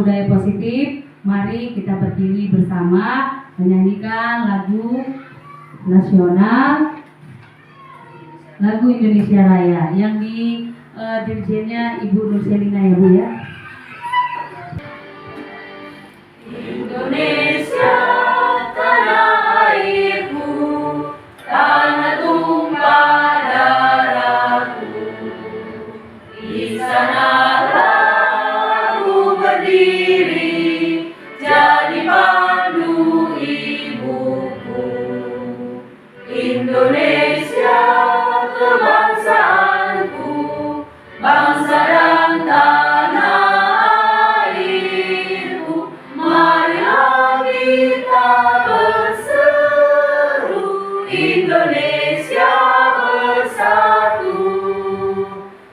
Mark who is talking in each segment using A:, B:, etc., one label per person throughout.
A: budaya positif, mari kita berdiri bersama menyanyikan lagu nasional, lagu Indonesia Raya yang di dirjennya Ibu Nurselina ya Bu ya.
B: Indonesia tanah airku, tanah tumpah darahku, di sanalah aku berdiri jadi pandu ibuku. Indonesia kebangsaanku, bangsa dan tanah airku, marilah kita berseru, Indonesia bersatu.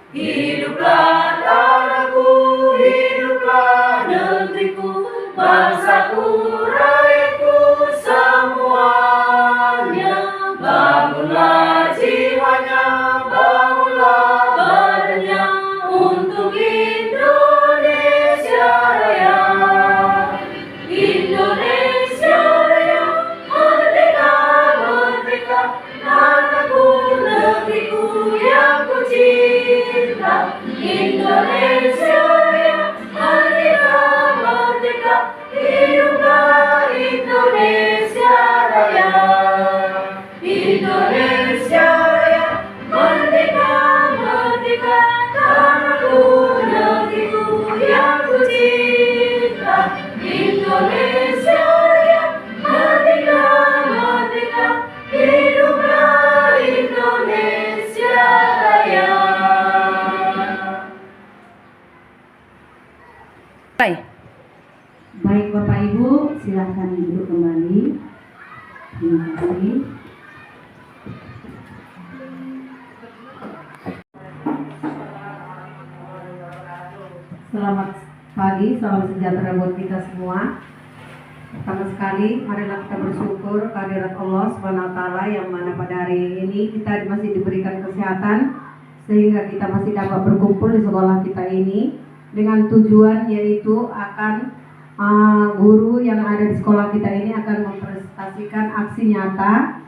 B: Hiduplah tanahku, hiduplah negeriku, bangsaku, rakyatku semuanya. Bangunlah jiwanya, bangunlah badannya untuk Indonesia Raya. Indonesia Raya, merdeka, merdeka, tanahku, negeriku yang ku cinta. Indonesia Raya, merdeka, merdeka, hiduplah Indonesia Raya. Indonesia Raya, merdeka, merdeka, tanahku, negeriku yang ku cinta. Indonesia Raya, merdeka, merdeka, hiduplah Indonesia Raya.
A: Baik Bapak Ibu, silakan duduk kembali. Terima kasih. Selamat pagi, salam sejahtera buat kita semua. Pertama sekali, marilah kita bersyukur kehadirat Allah SWT yang mana pada hari ini kita masih diberikan kesehatan sehingga kita masih dapat berkumpul di sekolah kita ini dengan tujuan yaitu akan guru yang ada di sekolah kita ini akan mempresentasikan aksi nyata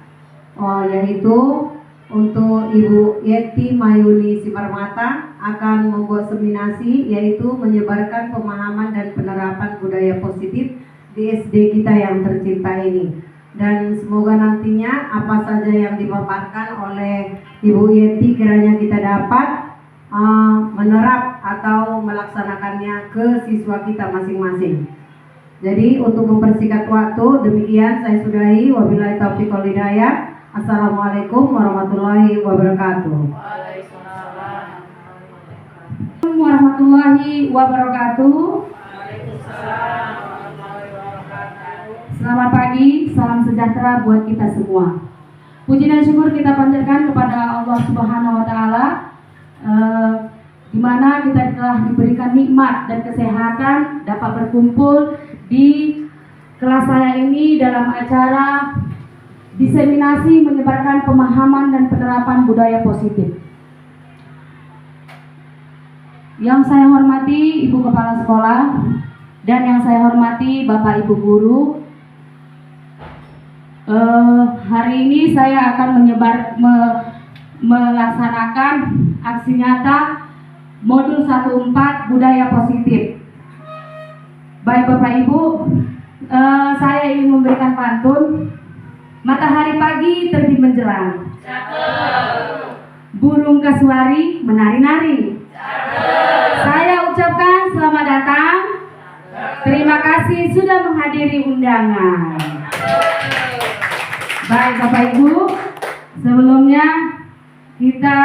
A: yaitu untuk Ibu Yeti Mayuni Simarmata akan membuat seminasi yaitu menyebarkan pemahaman dan penerapan budaya positif di SD kita yang tercinta ini. Dan semoga nantinya apa saja yang dipaparkan oleh Ibu Yeti kiranya kita dapat menerap atau melaksanakannya ke siswa kita masing-masing. Jadi untuk mempersingkat waktu, demikian saya sudahi. Wabillahi taufiq wal hidayah. Assalamualaikum warahmatullahi wabarakatuh.
B: Waalaikumsalam
A: Warahmatullahi wabarakatuh. Selamat pagi, salam sejahtera buat kita semua. Puji dan syukur kita panjatkan kepada Allah Subhanahu wa Ta'ala, di mana kita telah diberikan nikmat dan kesehatan dapat berkumpul di kelas saya ini dalam acara diseminasi menyebarkan pemahaman dan penerapan budaya positif. Yang saya hormati Ibu Kepala Sekolah dan yang saya hormati Bapak Ibu Guru, hari ini saya akan melaksanakan aksi nyata modul 14 budaya positif. Baik Bapak Ibu, saya ingin memberikan pantun. Matahari pagi terbit menjelang, burung kasuari menari-nari. Saya ucapkan selamat datang. Terima kasih sudah menghadiri undangan. Baik Bapak Ibu, sebelumnya kita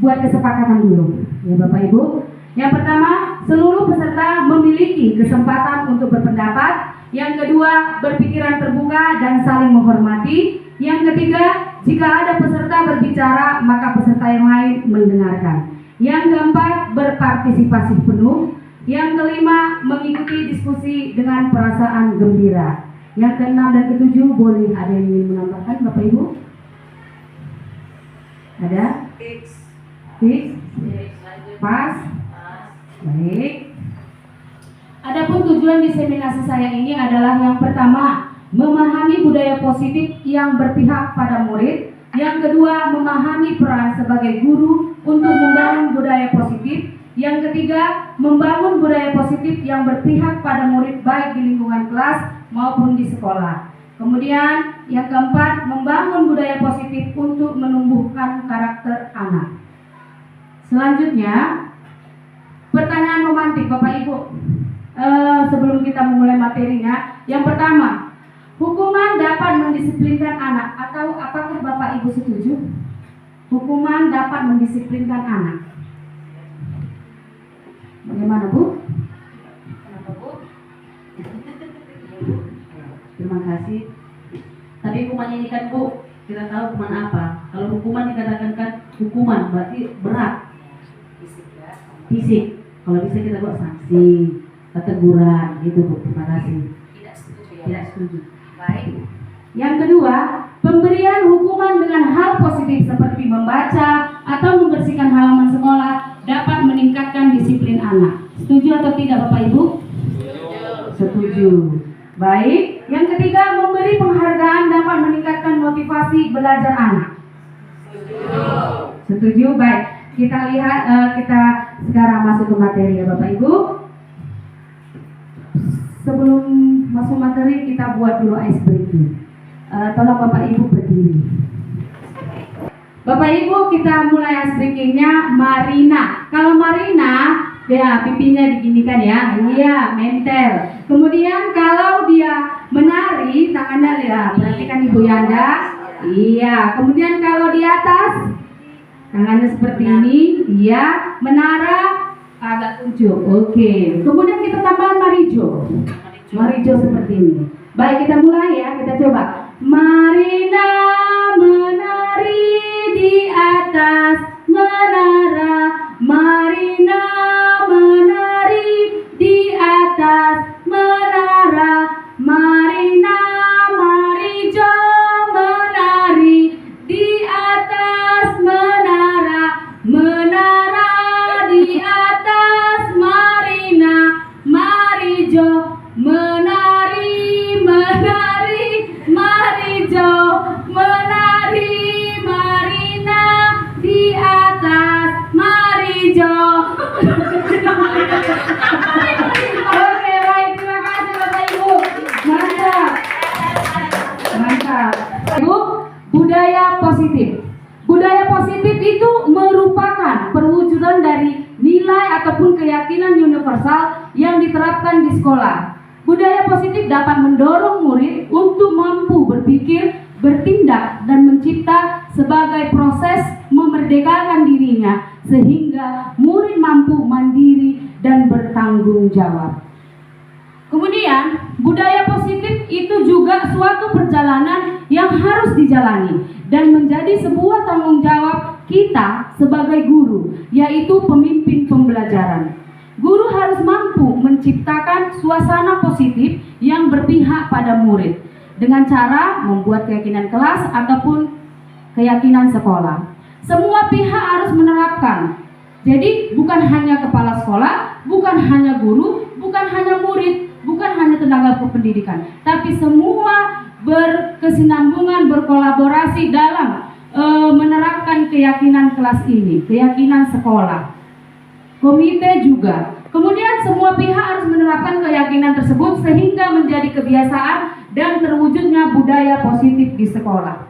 A: buat kesepakatan dulu ya Bapak Ibu. Yang pertama, seluruh peserta memiliki kesempatan untuk berpendapat. Yang kedua, berpikiran terbuka dan saling menghormati. Yang ketiga, jika ada peserta berbicara, maka peserta yang lain mendengarkan. Yang keempat, berpartisipasi penuh. Yang kelima, mengikuti diskusi dengan perasaan gembira. Yang keenam dan ketujuh, boleh ada yang ingin menambahkan Bapak Ibu? Ada? Fix? Pas? Baik.
C: Adapun tujuan diseminasi saya ini adalah yang pertama, memahami budaya positif yang berpihak pada murid. Yang kedua, memahami peran sebagai guru untuk membangun budaya positif. Yang ketiga, membangun budaya positif yang berpihak pada murid baik di lingkungan kelas maupun di sekolah. Kemudian yang keempat, membangun budaya positif untuk menumbuhkan karakter anak. Selanjutnya, pertanyaan romantik Bapak Ibu. Sebelum kita memulai materinya, yang pertama, hukuman dapat mendisiplinkan anak, atau apakah Bapak Ibu setuju? Hukuman dapat mendisiplinkan anak. Bagaimana Bu?
B: Kenapa Bu?
D: Terima kasih. Tapi hukumannya ini kan Bu, kita tahu hukuman apa. Kalau hukuman dikatakan kan hukuman berarti berat, fisik. Kalau bisa kita buat sanksi, teguran, gitu Bu. Terima kasih.
B: Tidak setuju ya.
D: Tidak setuju.
B: Baik.
C: Yang kedua, pemberian hukuman dengan hal positif seperti membaca atau membersihkan halaman sekolah dapat meningkatkan disiplin anak. Setuju atau tidak Bapak Ibu? Setuju. Baik. Yang ketiga, memberi penghargaan dapat meningkatkan motivasi belajar anak. Setuju. Baik. Kita lihat, kita sekarang masuk ke materi ya Bapak Ibu. Sebelum masuk materi, kita buat dulu ice breaking. Tolong Bapak Ibu berdiri. Bapak Ibu, kita mulai ice breakingnya Marina. Kalau Marina, ya pipinya diginikan ya, iya mentel. Kemudian kalau dia menari, tangannya lihat, perhatikan Ibu Yanda. Iya. Kemudian kalau di atas, tangannya seperti ini, iya. Menara agak tunjuk. Oke. Kemudian kita tambahkan Marijo. Marijo seperti ini. Baik, kita mulai ya. Kita coba. Marina menari di atas menara. Marina menari di atas menara. Marina Marijo menari di atas menara. Menara di atas Marina Marijo menari. Menari Marijo menari. Marina di atas Marijo. Oke, baik, terima kasih Bapak Ibu. Mantap. Mantap. Ibu, budaya positif. Budaya positif itu merupakan perwujudan dari nilai ataupun keyakinan universal yang diterapkan di sekolah. Budaya positif dapat mendorong murid untuk mampu berpikir, bertindak, dan mencipta sebagai proses memerdekakan dirinya sehingga murid mampu mandiri dan bertanggung jawab. Kemudian, budaya positif itu juga suatu perjalanan yang harus dijalani dan menjadi sebuah tanggung jawab kita sebagai guru, yaitu pemimpin pembelajaran. Guru harus mampu menciptakan suasana positif yang berpihak pada murid dengan cara membuat keyakinan kelas ataupun keyakinan sekolah. Semua pihak harus menerapkan. Jadi bukan hanya kepala sekolah, bukan hanya guru, bukan hanya murid, bukan hanya tenaga kependidikan, tapi semua berkesinambungan, berkolaborasi dalam menerapkan keyakinan kelas ini, keyakinan sekolah. Komite juga. Kemudian semua pihak harus menerapkan keyakinan tersebut sehingga menjadi kebiasaan dan terwujudnya budaya positif di sekolah.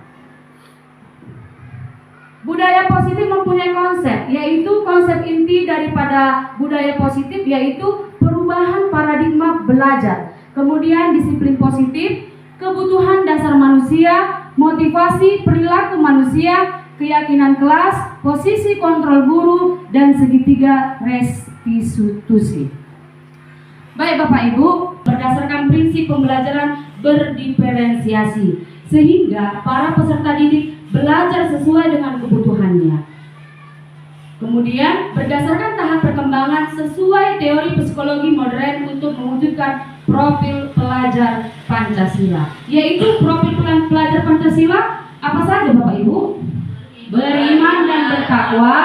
C: Budaya positif mempunyai konsep, yaitu konsep inti daripada budaya positif yaitu perubahan paradigma belajar. Kemudian disiplin positif, kebutuhan dasar manusia, motivasi perilaku manusia, keyakinan kelas, posisi kontrol guru, dan segitiga restitusi. Baik Bapak Ibu, berdasarkan prinsip pembelajaran berdiferensiasi, sehingga para peserta didik belajar sesuai dengan kebutuhannya. Kemudian berdasarkan tahap perkembangan sesuai teori psikologi modern untuk mewujudkan profil pelajar Pancasila. Yaitu profil pelajar Pancasila apa saja Bapak Ibu? Beriman dan bertakwa,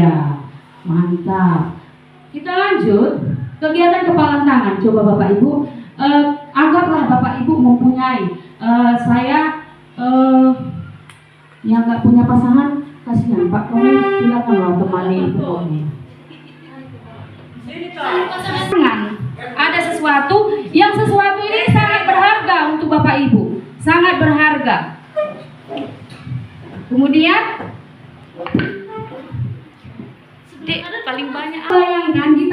C: Iya, mantap. Kita lanjut kegiatan kepalan tangan. Coba Bapak Ibu, anggaplah Bapak Ibu mempunyai saya yang nggak punya pasangan, kasihan Pak, kamu silakan lah temani ibu kamu. Ada sesuatu ini sangat berharga untuk Bapak Ibu, sangat berharga. Kemudian paling banyak bayangkan di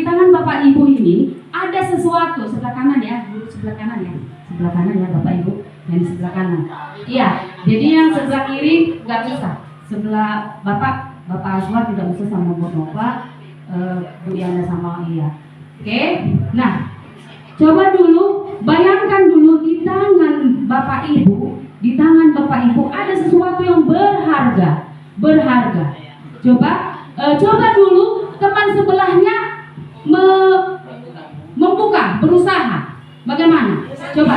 C: tangan Bapak Ibu ini ada sesuatu. Sebelah kanan ya, sebelah kanan ya Bapak Ibu, yang sebelah kanan. Iya, jadi yang sebelah kiri nggak bisa. Sebelah Bapak Aswar tidak bisa sama Bu Nova, Bu Yana sama Iya. Oke, nah coba dulu bayangkan dulu di tangan Bapak Ibu, ada sesuatu yang berharga. Coba dulu teman sebelahnya membuka, berusaha. Bagaimana? Coba.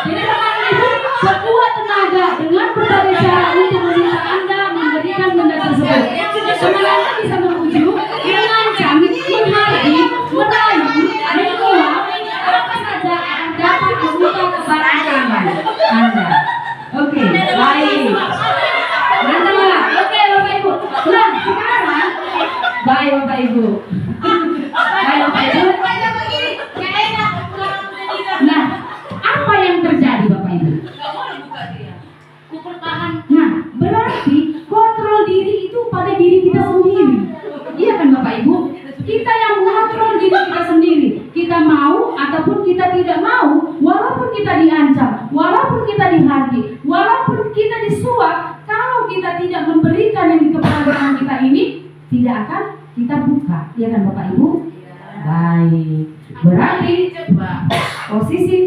C: Jadi teman Ibu sekuat tenaga dengan berbagai cara untuk meminta Anda memberikan benda tersebut. Teman Anda bisa membujuk, mengancam, merayu, menolak apa saja yang dapat membuka kebahagiaan Anda. Oke, baik. Mantap. Oke, Bapak Ibu. Nah, sekarang baik Bapak Ibu. Nah, apa yang terjadi Bapak Ibu? Nah, berarti kontrol diri itu pada diri kita sendiri. Iya kan Bapak Ibu? Kita yang mengontrol diri kita sendiri. Kita mau ataupun kita tidak mau, walaupun kita diancam, walaupun kita dihargi, walaupun kita disuap, kalau kita tidak memberikan yang di kepala tangan kita ini, tidak akan kita buka. Iya kan Bapak Ibu? Baik. Berarti posisi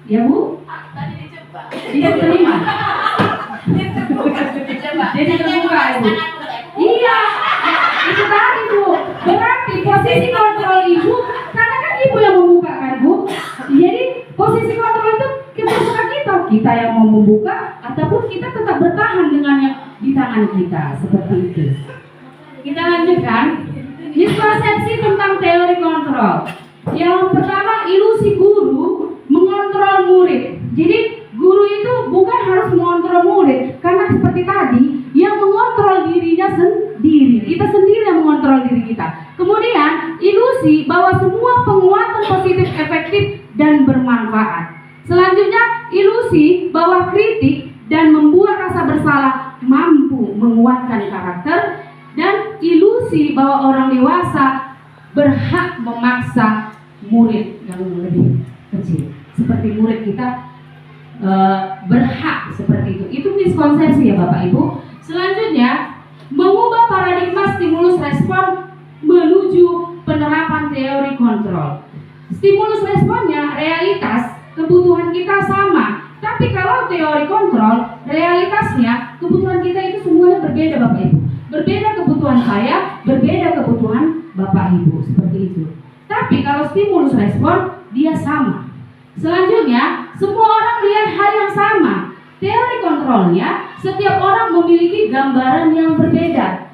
C: ya Bu? Tidak terima. Jadi terbuka Ibu. Iya. Itu tadi Bu. Berarti posisi kontrol Ibu, karena kan Ibu yang membuka kan Bu. Jadi posisi kontrol itu terserah kita yang mau membuka ataupun kita tetap bertahan dengan yang di tangan kita, seperti itu. Kita lanjutkan. Miskonsepsi tentang teori kontrol. Yang pertama, ilusi guru mengontrol murid. Jadi guru itu bukan harus mengontrol murid, karena seperti tadi yang mengontrol dirinya sendiri. Kita sendiri yang mengontrol diri kita. Kemudian ilusi bahwa semua penguatan positif efektif dan bermanfaat. Selanjutnya ilusi bahwa kritik dan membuat rasa bersalah mampu menguatkan karakter. Dan ilusi bahwa orang dewasa berhak memaksa murid yang lebih kecil. Seperti murid kita berhak seperti itu. Itu miskonsepsi ya Bapak Ibu. Selanjutnya, mengubah paradigma stimulus respon menuju penerapan teori kontrol. Stimulus responnya realitas, kebutuhan kita sama. Tapi kalau teori kontrol, realitasnya kebutuhan kita itu semuanya berbeda Bapak Ibu. Berbeda kebutuhan saya, berbeda kebutuhan Bapak Ibu, seperti itu. Tapi kalau stimulus respon, dia sama. Selanjutnya, semua orang melihat hal yang sama. Teori kontrolnya, setiap orang memiliki gambaran yang berbeda.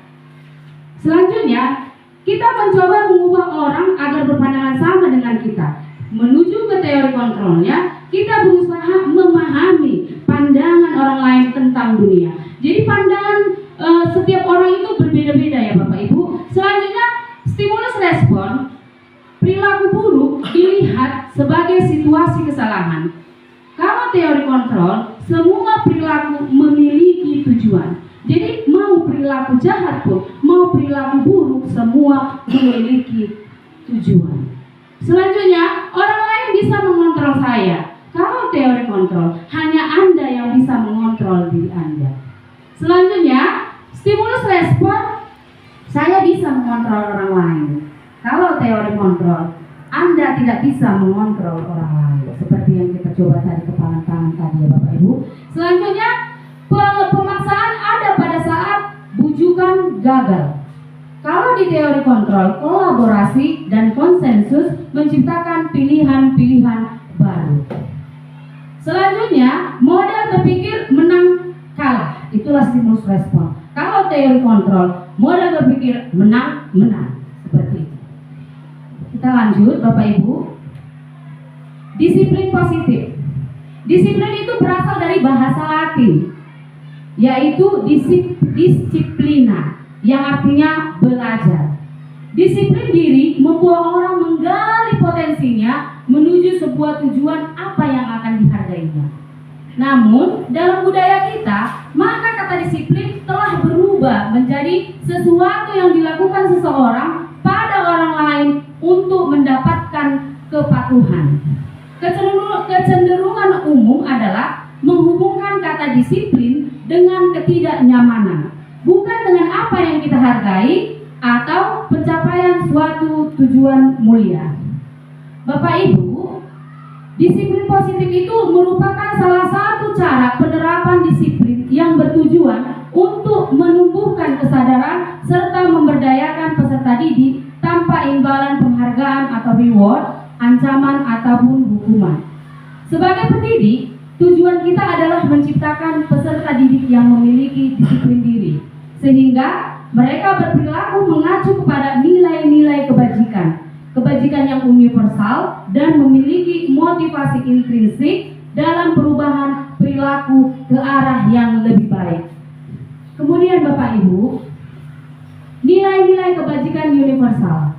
C: Selanjutnya, kita mencoba mengubah orang agar berpandangan sama dengan kita. Menuju ke teori kontrolnya, kita berusaha memahami pandangan orang lain tentang dunia. Jadi pandangan setiap orang itu berbeda-beda ya Bapak Ibu. Selanjutnya, stimulus respon, perilaku buruk dilihat sebagai situasi kesalahan. Kalau teori kontrol, semua perilaku memiliki tujuan. Jadi mau perilaku jahat pun, mau perilaku buruk, semua memiliki tujuan. Selanjutnya, orang lain bisa mengontrol saya. Kalau teori kontrol, hanya Anda yang bisa mengontrol diri Anda. Selanjutnya, stimulus respon, saya bisa mengontrol orang lain. Kalau teori kontrol, Anda tidak bisa mengontrol orang lain. Seperti yang kita coba tadi kepala tangan tadi ya Bapak Ibu. Selanjutnya, pemaksaan ada pada saat bujukan gagal. Kalau di teori kontrol, kolaborasi dan konsensus menciptakan pilihan-pilihan baru. Selanjutnya, model berpikir menang kalah. Itulah stimulus respon. Kalau atau teori kontrol, model berpikir menang. Seperti itu. Kita lanjut Bapak Ibu. Disiplin positif. Disiplin itu berasal dari bahasa Latin, yaitu disiplina, yang artinya belajar. Disiplin diri membuat orang menggali potensinya menuju sebuah tujuan apa yang akan dihargainya. Namun, dalam budaya kita, maka kata disiplin telah berubah menjadi sesuatu yang dilakukan seseorang pada orang lain untuk mendapatkan kepatuhan. Kecenderungan umum adalah menghubungkan kata disiplin dengan ketidaknyamanan, bukan dengan apa yang kita hargai atau pencapaian suatu tujuan mulia. Bapak Ibu, disiplin positif itu merupakan salah satu cara penerapan disiplin yang bertujuan untuk menumbuhkan kesadaran serta memberdayakan peserta didik tanpa imbalan penghargaan atau reward, ancaman ataupun hukuman. Sebagai pendidik, tujuan kita adalah menciptakan peserta didik yang memiliki disiplin diri, sehingga mereka berperilaku mengacu kepada nilai-nilai kebajikan yang universal dan memiliki motivasi intrinsik dalam perubahan perilaku ke arah yang lebih baik. Kemudian Bapak Ibu, nilai-nilai kebajikan universal.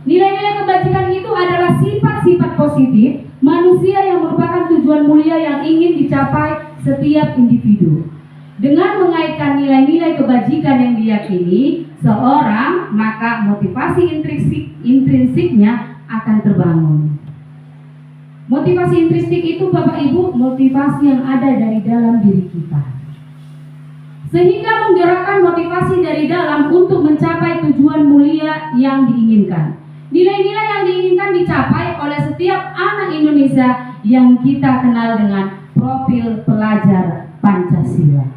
C: Nilai-nilai kebajikan itu adalah sifat-sifat positif manusia yang merupakan tujuan mulia yang ingin dicapai setiap individu. Dengan mengaitkan nilai-nilai kebajikan yang diyakini seorang, maka motivasi intrinsiknya akan terbangun. Motivasi intrinsik itu Bapak Ibu, motivasi yang ada dari dalam diri kita, sehingga menggerakkan motivasi dari dalam untuk mencapai tujuan mulia yang diinginkan. Nilai-nilai yang diinginkan dicapai oleh setiap anak Indonesia yang kita kenal dengan profil pelajar Pancasila.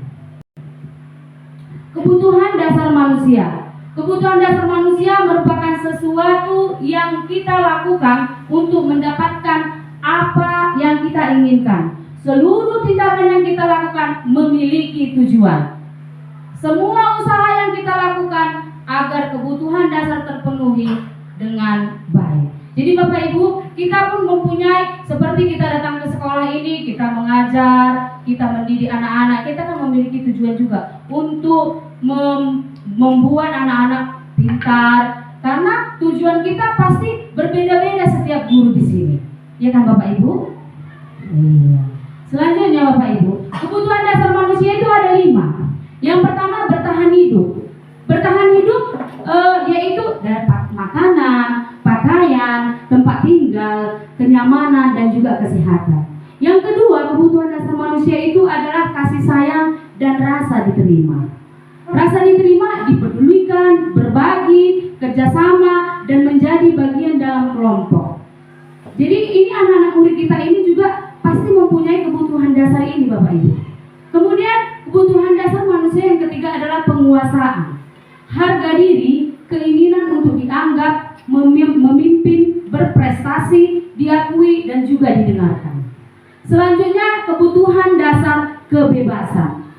C: Kebutuhan dasar manusia. Kebutuhan dasar manusia merupakan sesuatu yang kita lakukan untuk mendapatkan apa yang kita inginkan. Seluruh tindakan yang kita lakukan memiliki tujuan. Semua usaha yang kita lakukan agar kebutuhan dasar terpenuhi dengan baik. Jadi Bapak Ibu, kita pun mempunyai, seperti kita datang ke sekolah ini, kita mengajar, kita mendidik anak-anak, kita kan memiliki tujuan juga untuk membuat anak-anak pintar, karena tujuan kita pasti berbeda-beda setiap guru di sini. Ya kan Bapak Ibu? Iya. Selanjutnya Bapak Ibu, kebutuhan dasar manusia itu ada 5. Yang pertama, bertahan hidup. Bertahan hidup yaitu dapat makanan, pakaian, tempat tinggal, kenyamanan, dan juga kesehatan. Yang kedua, kebutuhan dasar manusia itu adalah kasih sayang dan rasa diterima. Rasa diterima, dipedulikan, berbagi, kerjasama, dan menjadi bagian dalam kelompok. Jadi ini anak-anak murid kita ini juga pasti mempunyai kebutuhan dasar ini Bapak Ibu. Kemudian kebutuhan dasar manusia yang ketiga adalah penguasaan. Harga diri, keinginan untuk dianggap, memimpin, berprestasi, diakui, dan juga didengarkan. Selanjutnya kebutuhan dasar kebebasan,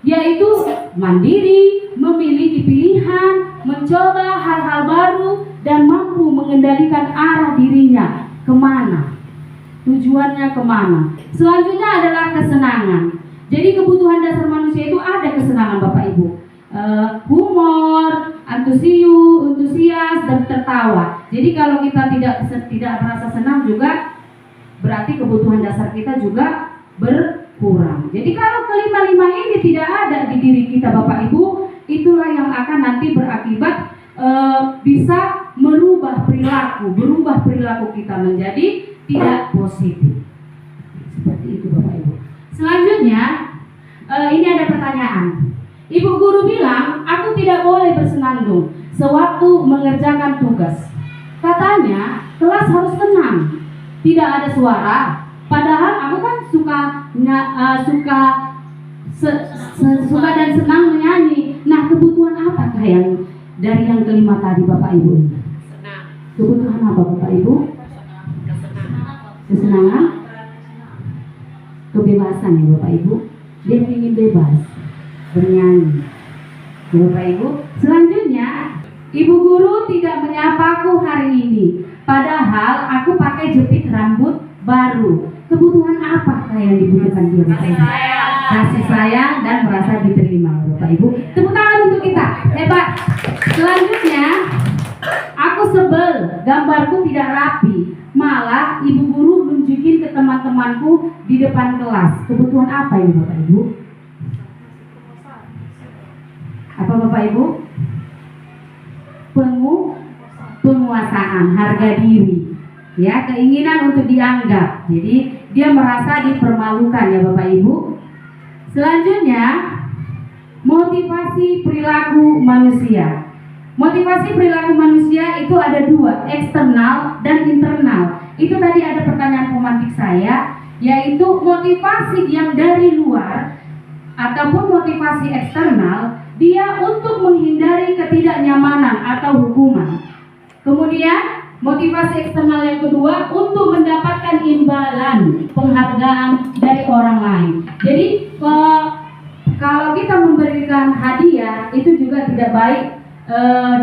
C: yaitu mandiri, memiliki pilihan, mencoba hal-hal baru, dan mampu mengendalikan arah dirinya kemana, tujuannya kemana. Selanjutnya adalah kesenangan. Jadi kebutuhan dasar manusia itu ada kesenangan Bapak Ibu, humor, antusias, dan tertawa. Jadi kalau kita tidak merasa senang juga, berarti kebutuhan dasar kita juga berkurang. Jadi kalau kelima-lima ini tidak ada di diri kita Bapak Ibu, itulah yang akan nanti berakibat bisa berubah perilaku kita menjadi tidak positif. Seperti itu Bapak Ibu. Selanjutnya ini ada pertanyaan. Ibu guru bilang, aku tidak boleh bersenandung sewaktu mengerjakan tugas. Katanya, kelas harus tenang, tidak ada suara. Padahal aku kan suka dan senang menyanyi. Nah, kebutuhan apakah yang dari yang kelima tadi Bapak Ibu ini?
B: Senang.
C: Kebutuhan apa Bapak Ibu? Kesenangan, kebebasan ya Bapak Ibu. Dia ingin bebas bernyanyi, Bapak Ibu. Selanjutnya, Ibu guru tidak menyapaku hari ini, padahal aku pakai jepit rambut baru. Kebutuhan apakah yang dibutuhkan dia? Kasih sayang dan merasa diterima, Bapak Ibu. Tepuk tangan untuk kita, hebat. Selanjutnya, aku sebel, gambarku tidak rapi. Malah ibu guru nunjukin ke teman-temanku di depan kelas. Kebutuhan apa ini, Bapak Ibu? Apa Bapak Ibu? Penguasaan, harga diri, ya, keinginan untuk dianggap. Jadi dia merasa dipermalukan, ya Bapak Ibu. Selanjutnya, motivasi perilaku manusia. Motivasi perilaku manusia itu ada dua, eksternal dan internal. Itu tadi ada pertanyaan pemantik saya, yaitu motivasi yang dari luar ataupun motivasi eksternal, dia untuk menghindari ketidaknyamanan atau hukuman. Kemudian motivasi eksternal yang kedua untuk mendapatkan imbalan, penghargaan dari orang lain. Jadi kalau kita memberikan hadiah itu juga tidak baik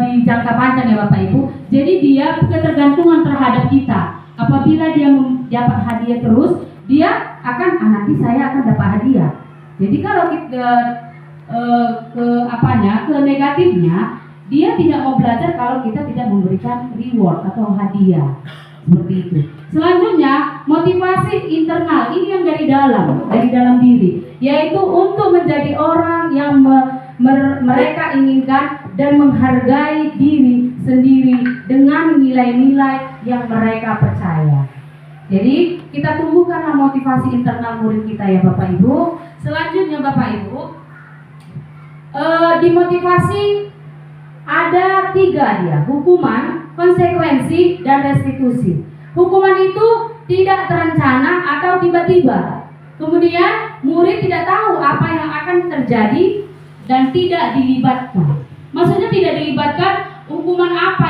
C: di jangka panjang, ya Bapak Ibu. Jadi dia ketergantungan terhadap kita. Apabila dia dapat hadiah terus, dia akan nanti saya akan dapat hadiah. Jadi kalau kita ke negatifnya, dia tidak mau belajar kalau kita tidak memberikan reward atau hadiah. Seperti itu. Selanjutnya, motivasi internal, ini yang dari dalam diri, yaitu untuk menjadi orang yang mereka inginkan dan menghargai diri sendiri dengan nilai-nilai yang mereka percaya. Jadi kita tumbuhkanlah motivasi internal murid kita, ya Bapak Ibu. Selanjutnya Bapak Ibu, di motivasi ada 3 dia, hukuman, konsekuensi, dan restitusi. Hukuman itu tidak terencana atau tiba-tiba. Kemudian murid tidak tahu apa yang akan terjadi dan tidak dilibatkan. Maksudnya tidak dilibatkan hukuman apa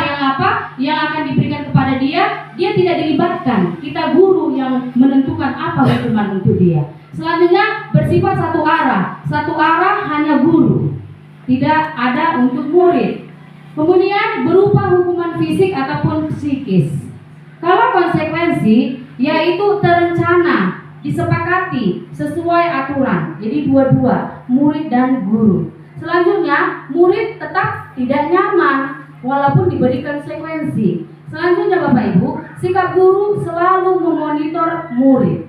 C: yang akan diberikan kepada dia tidak dilibatkan. Kita guru yang menentukan apa hukuman untuk dia. Selanjutnya bersifat satu arah hanya guru, tidak ada untuk murid. Kemudian berupa hukuman fisik ataupun psikis. Kalau konsekuensi yaitu terencana, disepakati sesuai aturan. Jadi dua-dua, murid dan guru. Selanjutnya, murid tetap tidak nyaman walaupun diberi konsekuensi. Selanjutnya Bapak Ibu, sikap guru selalu memonitor murid.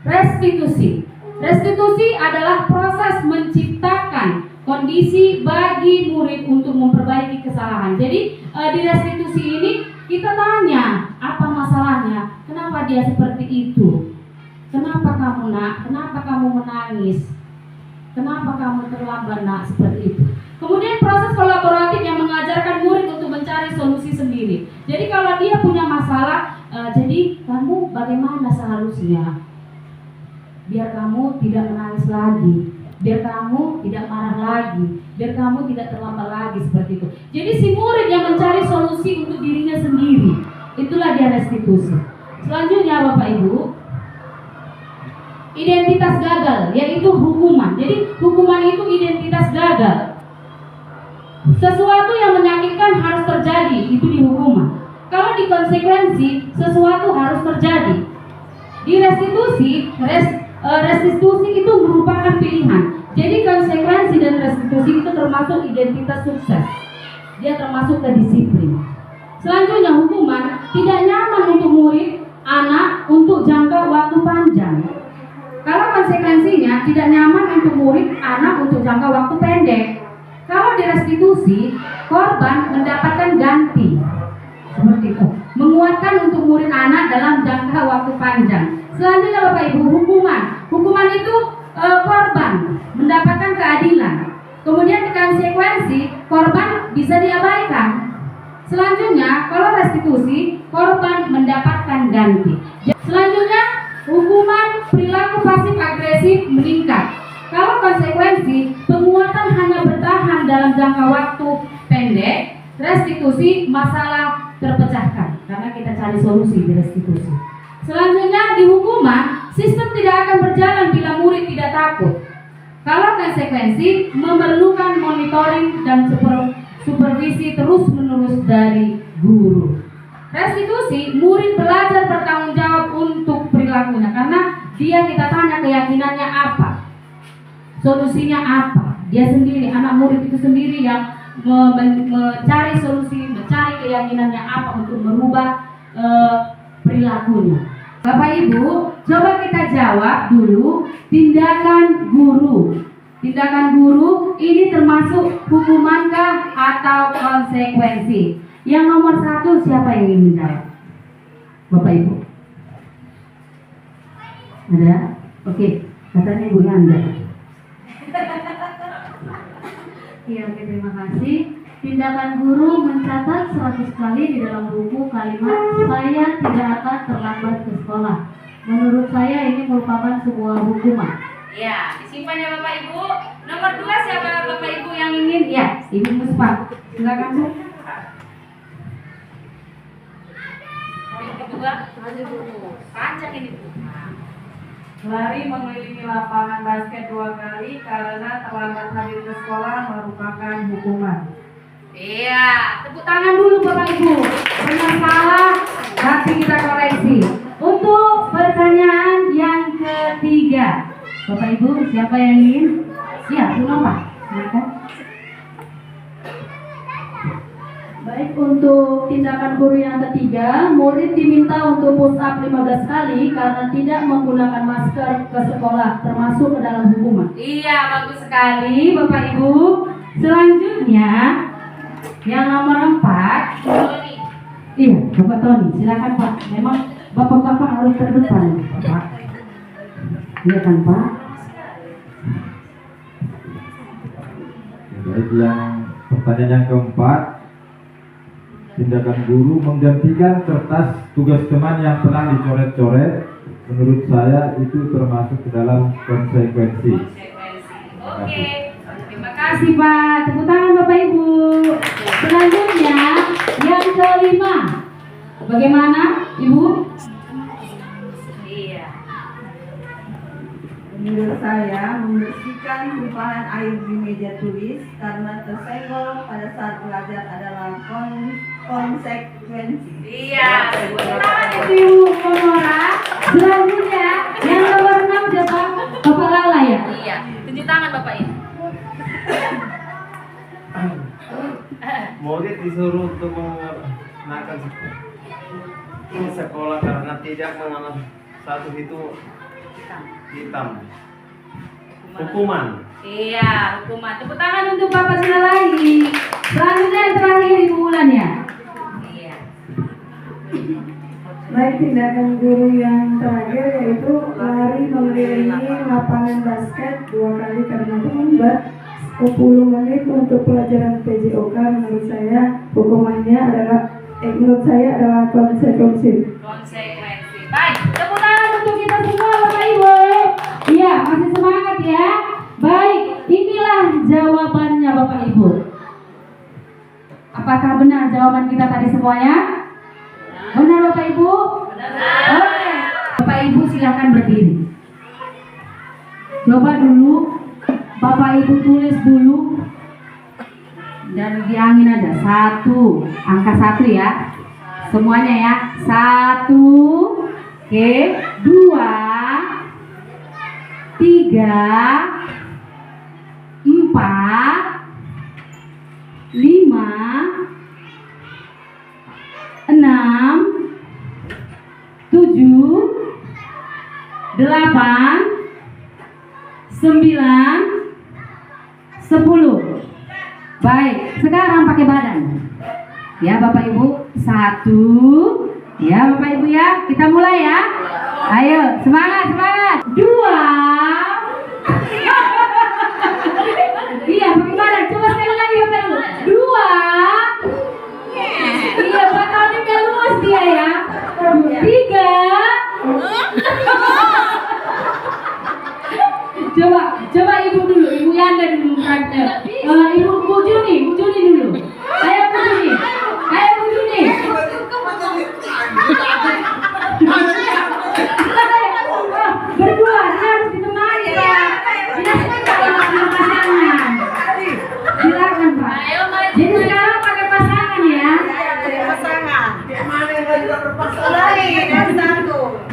C: Restitusi. Restitusi adalah proses menciptakan kondisi bagi murid untuk memperbaiki kesalahan. Jadi di restitusi ini kita tanya, apa masalahnya? Kenapa dia seperti itu? Kenapa kamu nak? Kenapa kamu menangis? Kenapa kamu terlambat nak? Seperti itu. Kemudian proses kolaboratif yang mengajarkan murid untuk mencari solusi sendiri. Jadi kalau dia punya masalah, jadi kamu bagaimana seharusnya? Biar kamu tidak menangis lagi, biar kamu tidak marah lagi, biar kamu tidak terlambat lagi, seperti itu. Jadi si murid yang mencari solusi untuk dirinya sendiri, itulah dia restitusi. Selanjutnya Bapak Ibu, identitas gagal, yaitu hukuman. Jadi hukuman itu identitas gagal. Sesuatu yang menyakitkan harus terjadi, itu di hukuman. Kalau di konsekuensi, sesuatu harus terjadi. Di restitusi, restitusi itu merupakan pilihan. Jadi konsekuensi dan restitusi itu termasuk identitas sukses. Dia termasuk ke disiplin. Selanjutnya hukuman tidak nyaman untuk murid, anak untuk jangka waktu panjang. Kalau konsekuensinya tidak nyaman untuk murid, anak untuk jangka waktu pendek. Kalau di restitusi, korban mendapatkan ganti. Seperti itu. Menguatkan untuk murid anak dalam jangka waktu panjang. Selanjutnya Bapak Ibu, hukuman. Hukuman itu korban mendapatkan keadilan. Kemudian konsekuensi, korban bisa diabaikan. Selanjutnya, kalau restitusi, korban mendapatkan ganti. Selanjutnya, hukuman perilaku pasif agresif meningkat. Kalau konsekuensi, penguatan hanya bertahan dalam jangka waktu pendek. Restitusi, masalah terpecahkan karena kita cari solusi di restitusi. Selanjutnya di hukuman, sistem tidak akan berjalan bila murid tidak takut. Kalau konsekuensi memerlukan monitoring dan supervisi terus-menerus dari guru. Restitusi, murid belajar bertanggung jawab untuk perilakunya karena dia kita tanya keyakinannya apa, solusinya apa. Dia sendiri, anak murid itu sendiri yang mencari solusi, mencari keyakinannya apa untuk merubah perilakunya. Bapak Ibu, coba kita jawab dulu tindakan guru. Tindakan guru ini termasuk hukumankah atau konsekuensi? Yang nomor 1 siapa yang ingin menjawab? Bapak Ibu? Ada? Oke, katanya Ibu Yanda.
E: Iya, oke, terima kasih. Tindakan guru mencatat 100 kali di dalam buku kalimat saya tidak akan terlambat ke sekolah. Menurut saya ini merupakan sebuah hukuman.
C: Ya, disimpan ya Bapak Ibu. Nomor 2 siapa Bapak Ibu yang ingin? Ya, Ibu Muspa. Silakan Bu. Yang kedua, panjang ini Bu.
A: Lari mengelilingi lapangan basket 2 kali karena terlambat hadir ke sekolah merupakan hukuman.
C: Iya, tepuk tangan dulu Bapak Ibu. Benar salah, nanti kita koreksi. Untuk pertanyaan yang ketiga, Bapak Ibu siapa yang ingin? Ya, Bu Nova. Silakan.
E: Baik, untuk tindakan guru yang ketiga, murid diminta untuk push up 15 kali karena tidak menggunakan masker ke sekolah, termasuk ke dalam hukuman.
C: Iya, bagus sekali Bapak Ibu. Selanjutnya yang nomor 4. Iya, Bapak Tony, silakan Pak. Memang Bapak-bapak harus terdepan, Bapak. Iya kan Pak?
F: Baik, yang pertanyaan yang keempat, tindakan guru menggantikan kertas tugas teman yang telah dicoret-coret. Menurut saya itu termasuk ke dalam konsekuensi.
C: Oke, terima kasih Pak. Tepuk tangan Bapak Ibu. Selanjutnya yang kelima, bagaimana Ibu? Iya.
A: Menurut saya, membersihkan tumpahan air di meja tulis karena tersenggol pada saat belajar adalah konsekuensi.
C: Iya. Tepuk tangan Ibu Komora. Selanjutnya yang nomor 6 siapa? Bapak Lala ya? Iya. Tunjuk tangan Bapak ini.
G: Murid disuruh untuk mengenakan sekolah karena tidak mengenal satu itu hitam. Hukuman.
C: Iya, hukuman. Tepuk tangan untuk Bapak Sinalahi. Selanjutnya yang terakhir Ibu Ulan ya. Iya.
H: Baik, tindakan guru yang terakhir yaitu lari mengelilingi lapangan basket 2 kali karena terlambat 10 menit untuk pelajaran PJOK. Menurut saya adalah konsekuensi.
C: Konsekuensi. Baik, tepuk tangan untuk kita semua Bapak Ibu. Iya, masih semangat ya. Baik, inilah jawabannya Bapak Ibu. Apakah benar jawaban kita tadi semuanya? Benar Bapak Ibu? Benar. Oke. Bapak Ibu silakan berdiri. Coba dulu Bapak Ibu tulis dulu dan diangin aja 1, angka 1 ya. Semuanya ya. 1, oke, 2, 3, 4, 5, 6, 7, 8, 9, 10. Baik, sekarang pakai badan. Ya Bapak Ibu, 1. Ya Bapak Ibu ya, kita mulai ya. Ayo, semangat, semangat. 2. Iya, pakai badan. Coba sekali lagi Bapak Ibu. 2. Iya, Pak Tony nggak luas dia ya. 3. Coba Ibu dulu, Ibu Yanda dulu praktek. Ibu Bu Juni dulu. Ayo Bu Juni. Berdua harus ditemani ya.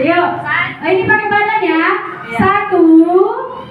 C: Yuk, ini pakai badan ya. 1, 2,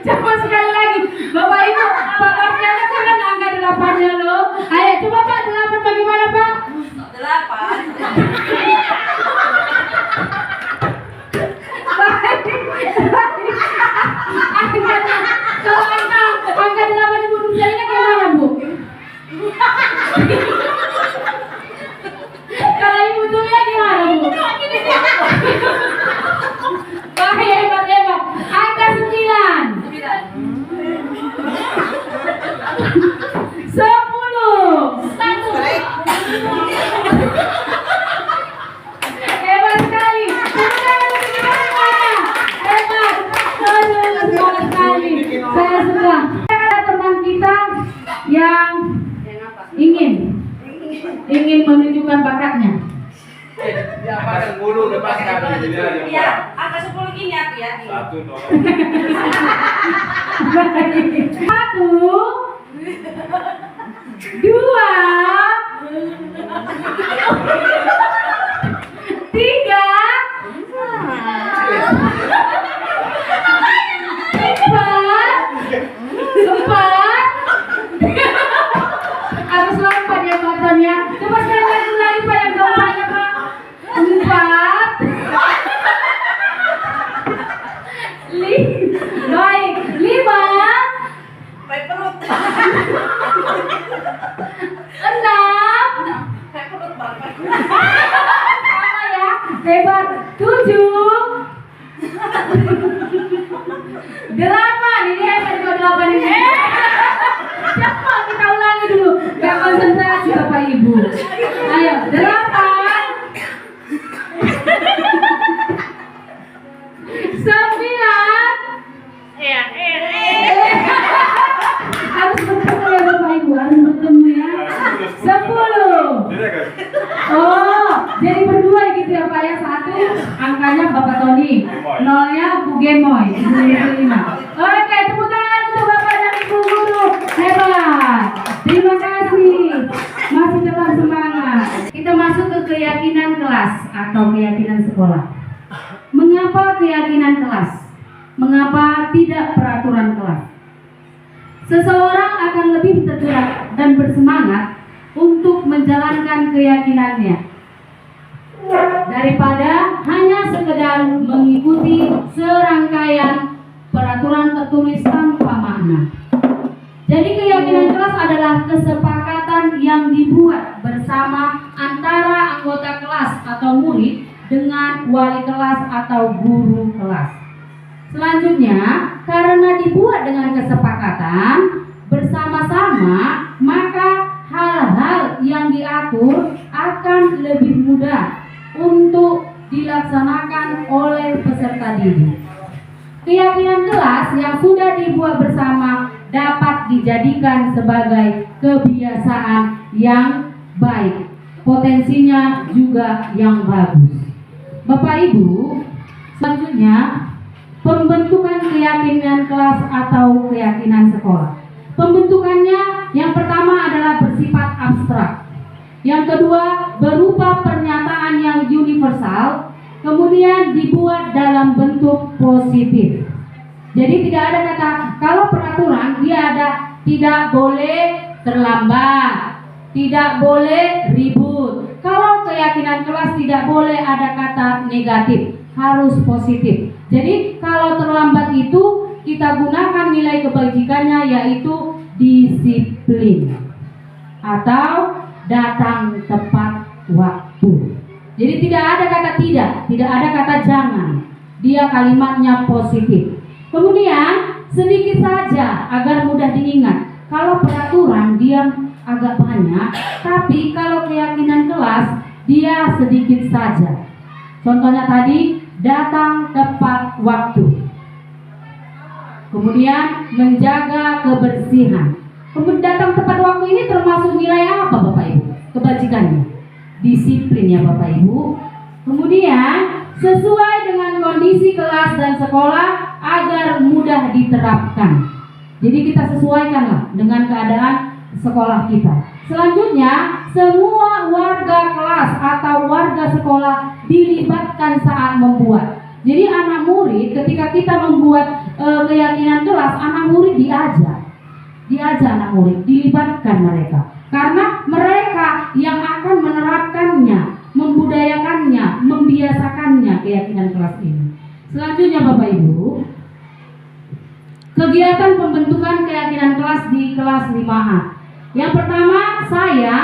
C: Coba sekali lagi, Bapak Ibu, Papanya kan angka 8-nya loh. Ayo coba Pak, 8 bagaimana Pak? 8. Kalau angka 8 Ibu misalnya gimana Bu? Kalau Ibu tulisnya gimana Bu? Hebat. Angka 9. 10. 1. Hebat sekali. Hebat. Sekali. Saya suka. Ada teman kita yang ingin menunjukkan bakatnya.
G: Angka 10 udah pasti ada.
B: Iya, angka 10 gini aku ya.
G: 1 nomor.
C: 1, 2, 3, 4. Harus lompat ya botolnya. Coba sekali lagi Pak yang keempatnya Pak. 4. Baik, 5.
B: Baik perut.
C: 6.
B: Baik perut Bapak.
C: Sama ya, hebat. 7. 8. Ini hebat juga 8 ini. Cepat kita ulangi dulu. Gak konsentrasi Bapak Ibu. Ayo, 8. 9. Harus bertemu ya Bapak Ibu, harus bertemu ya. 10. Oh, jadi berdua gitu ya Pak ya. 1 angkanya Bapak Tony, 0-nya Bu Gemoy, 5. Oke, tepuk tangan untuk Bapak dan Ibu guru. Hebat. Terima kasih. Masih tetap semangat. Kita masuk ke keyakinan kelas atau keyakinan sekolah. Mengapa keyakinan kelas? Mengapa tidak peraturan kelas? Seseorang akan lebih tergerak dan bersemangat untuk menjalankan keyakinannya daripada hanya sekedar mengikuti serangkaian peraturan tertulis tanpa makna. Jadi keyakinan kelas adalah kesepakatan yang dibuat bersama antara anggota kelas atau murid dengan wali kelas atau guru kelas. Selanjutnya, karena dibuat dengan kesepakatan bersama-sama, maka hal-hal yang diatur akan lebih mudah untuk dilaksanakan oleh peserta didik. Keyakinan kelas yang sudah dibuat bersama dapat dijadikan sebagai kebiasaan yang baik, potensinya juga yang bagus. Bapak Ibu, selanjutnya pembentukan keyakinan kelas atau keyakinan sekolah. Pembentukannya yang pertama adalah bersifat abstrak. Yang kedua berupa pernyataan yang universal, kemudian dibuat dalam bentuk positif. Jadi tidak ada kata, kalau peraturan dia ada tidak boleh terlambat, tidak boleh ribut. Kalau keyakinan kelas tidak boleh ada kata negatif, harus positif. Jadi kalau terlambat itu kita gunakan nilai kebajikannya yaitu disiplin atau datang tepat waktu. Jadi tidak ada kata tidak ada kata jangan. Dia kalimatnya positif. Kemudian sedikit saja agar mudah diingat. Kalau peraturan dia agak banyak, tapi kalau keyakinan kelas dia sedikit saja. Contohnya tadi, datang tepat waktu. Kemudian menjaga kebersihan. Kemudian datang tepat waktu ini termasuk nilai apa Bapak Ibu? Kebajikannya. Disiplin ya Bapak Ibu. Kemudian sesuai dengan kondisi kelas dan sekolah agar mudah diterapkan. Jadi kita sesuaikanlah dengan keadaan sekolah kita. Selanjutnya, semua warga kelas atau warga sekolah dilibatkan saat membuat. Jadi anak murid ketika kita membuat keyakinan kelas, anak murid diajar anak murid, dilibatkan mereka. Karena mereka yang akan menerapkannya, membudayakannya, membiasakannya keyakinan kelas ini. Selanjutnya Bapak Ibu, kegiatan pembentukan keyakinan kelas di kelas 5A. Yang pertama, saya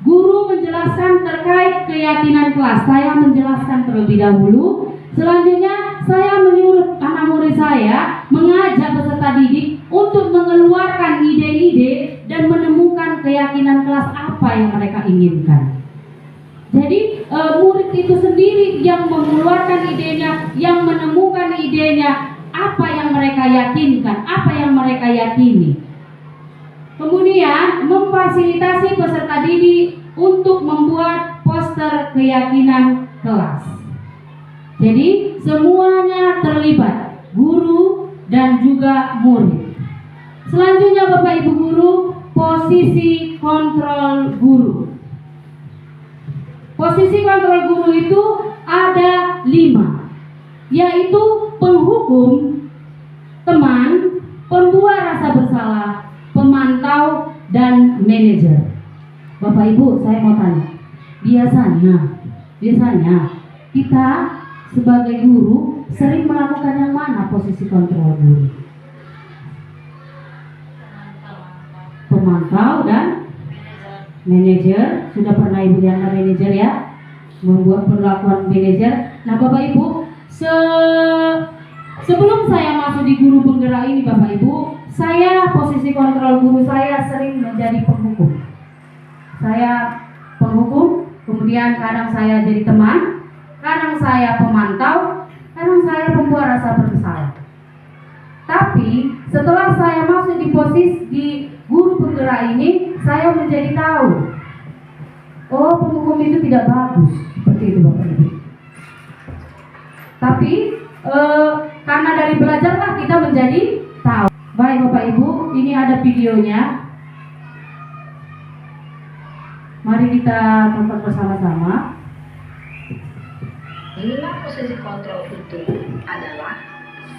C: guru menjelaskan terkait keyakinan kelas. Saya menjelaskan terlebih dahulu. Selanjutnya, saya menyuruh anak murid saya mengajak peserta didik untuk mengeluarkan ide-ide dan menemukan keyakinan kelas apa yang mereka inginkan. Jadi murid itu sendiri yang mengeluarkan idenya, yang menemukan idenya, apa yang mereka yakinkan, apa yang mereka yakini. Kemudian memfasilitasi peserta didik untuk membuat poster keyakinan kelas. Jadi semuanya terlibat, guru dan juga murid. Selanjutnya Bapak Ibu guru, posisi kontrol guru. Posisi kontrol guru itu ada 5, yaitu penghukum, teman, pembuat rasa bersalah, pemantau, dan manajer. Bapak Ibu, saya mau tanya, biasanya kita sebagai guru sering melakukan yang mana posisi kontrol guru? Pemantau dan manajer. Sudah pernah Ibu diantar manajer ya? Membuat perlakuan manajer. Nah Bapak Ibu, sebelum saya masuk di guru penggerak ini Bapak Ibu, saya posisi kontrol guru saya sering menjadi penghukum. Saya penghukum, kemudian kadang saya jadi teman, kadang saya pemantau, kadang saya pembuat rasa bersalah. Tapi setelah saya masuk di posisi di guru penggerak ini, saya menjadi tahu, oh penghukum itu tidak bagus, seperti itu Bapak Ibu. Tapi karena dari belajarlah kita menjadi tahu. Baik Bapak Ibu, ini ada videonya. Mari kita tonton bersama-sama.
I: 5 posisi kontrol itu adalah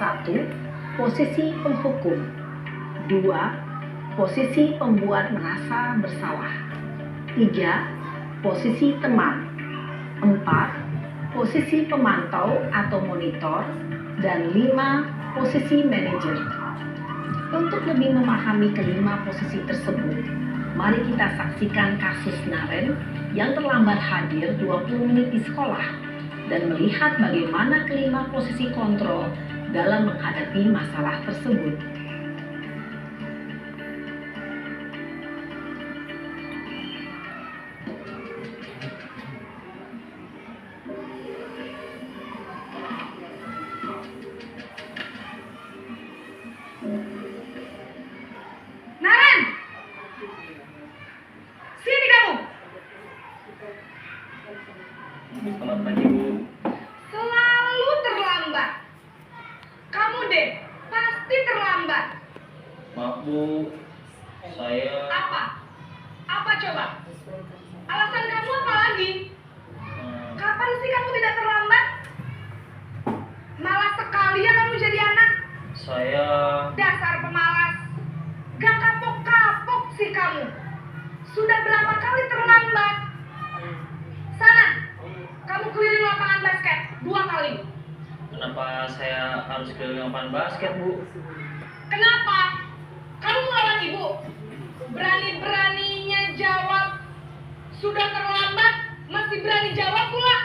I: 1. Posisi penghukum, 2. Posisi pembuat merasa bersalah, 3. Posisi teman, 4. Posisi pemantau atau monitor, dan 5. Posisi manajer. Untuk lebih memahami kelima posisi tersebut, mari kita saksikan kasus Naren yang terlambat hadir 20 menit di sekolah dan melihat bagaimana kelima posisi kontrol dalam menghadapi masalah tersebut.
B: Naren! Sini kamu!
G: Selamat pagi, Bu.
B: Selalu terlambat. Kamu deh, pasti terlambat.
G: Maaf, Bu. Saya
B: Apa? Apa coba? Alasan kamu apa lagi? Kapan sih kamu tidak terlambat? Malas sekali ya kamu jadi anak.
G: saya
B: Dasar pemalas. Gak kapok-kapok sih kamu. Sudah berapa kali terlambat? Sana, kamu keliling lapangan basket 2 kali.
G: kenapa saya harus keliling lapangan basket, Bu?
B: Kenapa? Kamu melawan ibu. Berani-beraninya jawab. Sudah terlambat, masih berani jawab pula.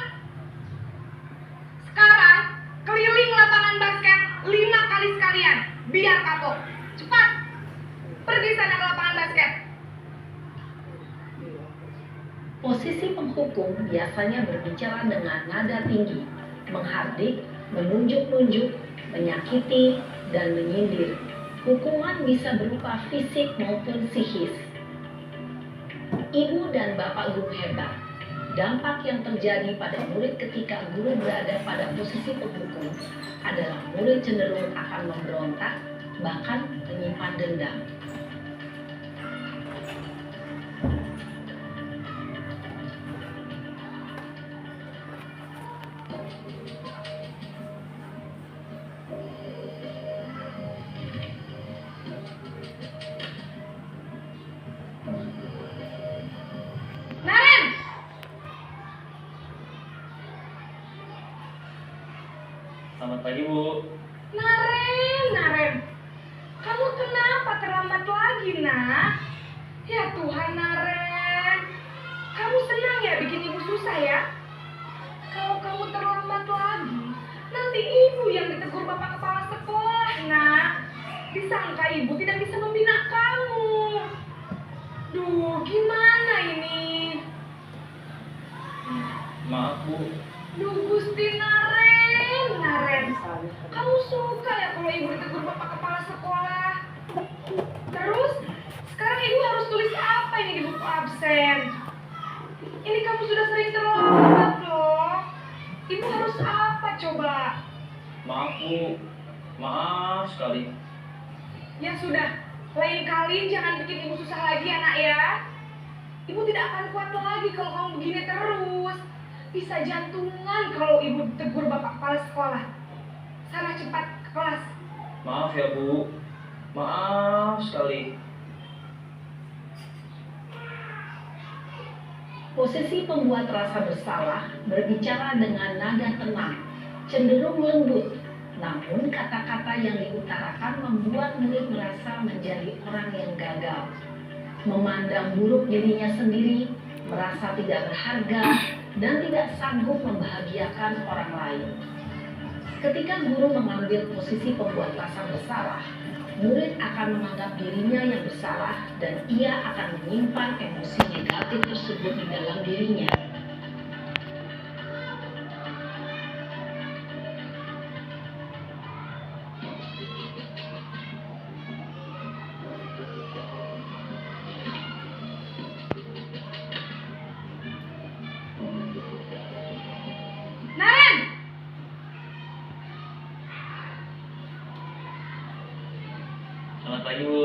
B: Sekarang, keliling lapangan basket 5 kali sekalian. biar kapok. Cepat, pergi sana ke lapangan basket.
I: Posisi penghukum biasanya berbicara dengan nada tinggi, menghardik, menunjuk-nunjuk, menyakiti, dan menyindir. Hukuman bisa berupa fisik maupun psikis. Ibu dan bapak guru hebat. Dampak yang terjadi pada murid ketika guru berada pada posisi penghukum adalah murid cenderung akan memberontak, bahkan menyimpan dendam.
B: Naren!
G: Selamat pagi, Bu.
B: Naren, kamu kenapa terlambat lagi, nak? Ya Tuhan, Naren, kamu senang ya bikin ibu susah ya? Kalau kamu terlambat lagi, nanti ibu yang ditegur bapak kepala sekolah, nak. Disangka ibu tidak bisa membina kamu. Duh, gimana ini?
G: Maaf, Bu.
B: Duh, Gusti Naren, kamu suka ya kalau ibu ditegur bapak kepala sekolah? Terus, sekarang ibu harus tulis apa ini di buku absen? Ini kamu sudah sering terlambat loh. Ibu harus apa coba?
G: Maaf, Bu. Maaf sekali.
B: Ya sudah, lain kali jangan bikin ibu susah lagi ya, nak ya. Ibu tidak akan kuat lagi kalau kamu begini terus. Bisa jantungan kalau ibu tegur bapak kepala sekolah. Sana cepat ke kelas.
G: Maaf ya, Bu. Maaf sekali.
I: Posisi pembuat rasa bersalah berbicara dengan nada tenang, cenderung lembut. Namun kata-kata yang diutarakan membuat murid merasa menjadi orang yang gagal, memandang buruk dirinya sendiri, merasa tidak berharga, dan tidak sanggup membahagiakan orang lain. Ketika guru mengambil posisi pembuat rasa bersalah, murid akan menganggap dirinya yang bersalah dan ia akan menyimpan emosi negatif tersebut di dalam dirinya.
B: Naren!
G: Selamat pagi, Bu.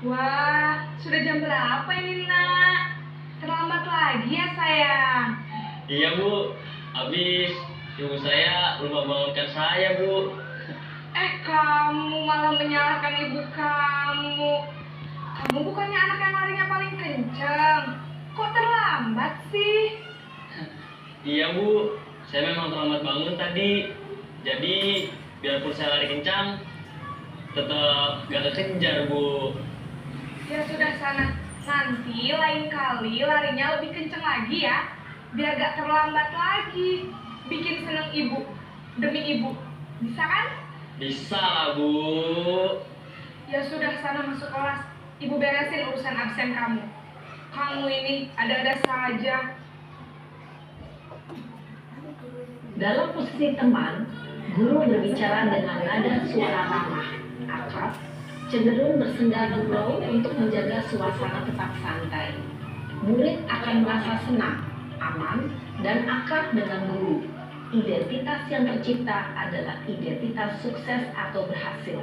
B: Wah, sudah jam berapa ini, nak? Terlambat lagi ya, sayang.
G: Iya, Bu. Habis ibu saya lupa bangunkan saya, Bu.
B: Kamu malah menyalahkan ibu kamu. Kamu bukannya anak yang larinya paling kencang. Kok terlambat sih?
G: Iya, Bu. Saya memang terlambat bangun tadi. Jadi, biarpun saya lari kencang, tetap gak kekejar, Bu.
B: Ya sudah sana. Nanti lain kali larinya lebih kencang lagi ya. Biar gak terlambat lagi. Bikin seneng ibu. Demi ibu. Bisa kan?
G: Bisa lah, Bu.
B: Ya sudah sana masuk kelas. Ibu beresin urusan absen kamu. Kamu ini ada-ada saja.
I: Dalam posisi teman, guru berbicara dengan nada suara ramah, akrab, cenderung bersenda gurau untuk menjaga suasana tetap santai. Murid akan merasa senang, aman, dan akrab dengan guru. Identitas yang tercipta adalah identitas sukses atau berhasil.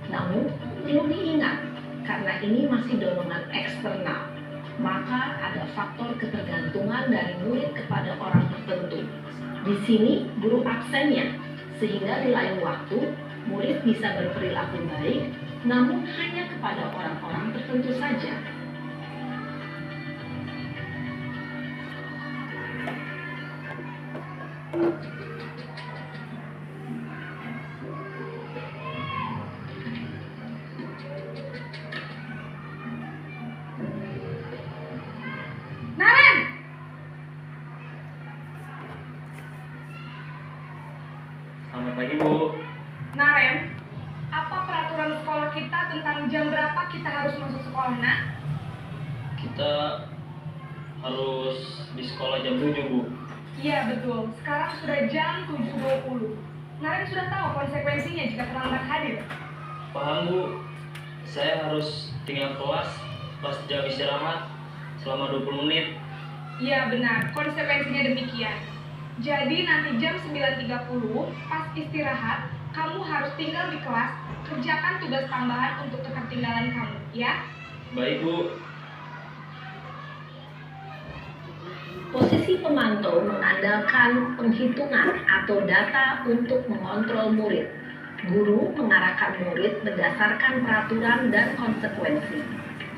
I: Namun, perlu diingat, karena ini masih dorongan eksternal, maka ada faktor ketergantungan dari murid kepada orang tertentu. Di sini guru absennya, sehingga di lain waktu murid bisa berperilaku baik, namun hanya kepada orang-orang tertentu saja.
B: Naren!
G: Selamat pagi, Bu.
B: Naren, tentang jam berapa kita harus masuk sekolah, nak?
G: Kita harus di sekolah jam 7, Bu.
B: Iya, betul. Sekarang sudah jam 7.20. Naren sudah tahu konsekuensinya jika terlambat hadir.
G: Paham, Bu. Saya harus tinggal kelas pas jam istirahat selama 20 menit.
B: Iya, benar. Konsekuensinya demikian. Jadi nanti jam 9.30 pas istirahat, kamu harus tinggal di kelas, kerjakan tugas tambahan untuk ketertinggalan kamu, ya?
G: Baik, Bu.
I: Posisi pemantau mengandalkan penghitungan atau data untuk mengontrol murid. Guru mengarahkan murid berdasarkan peraturan dan konsekuensi.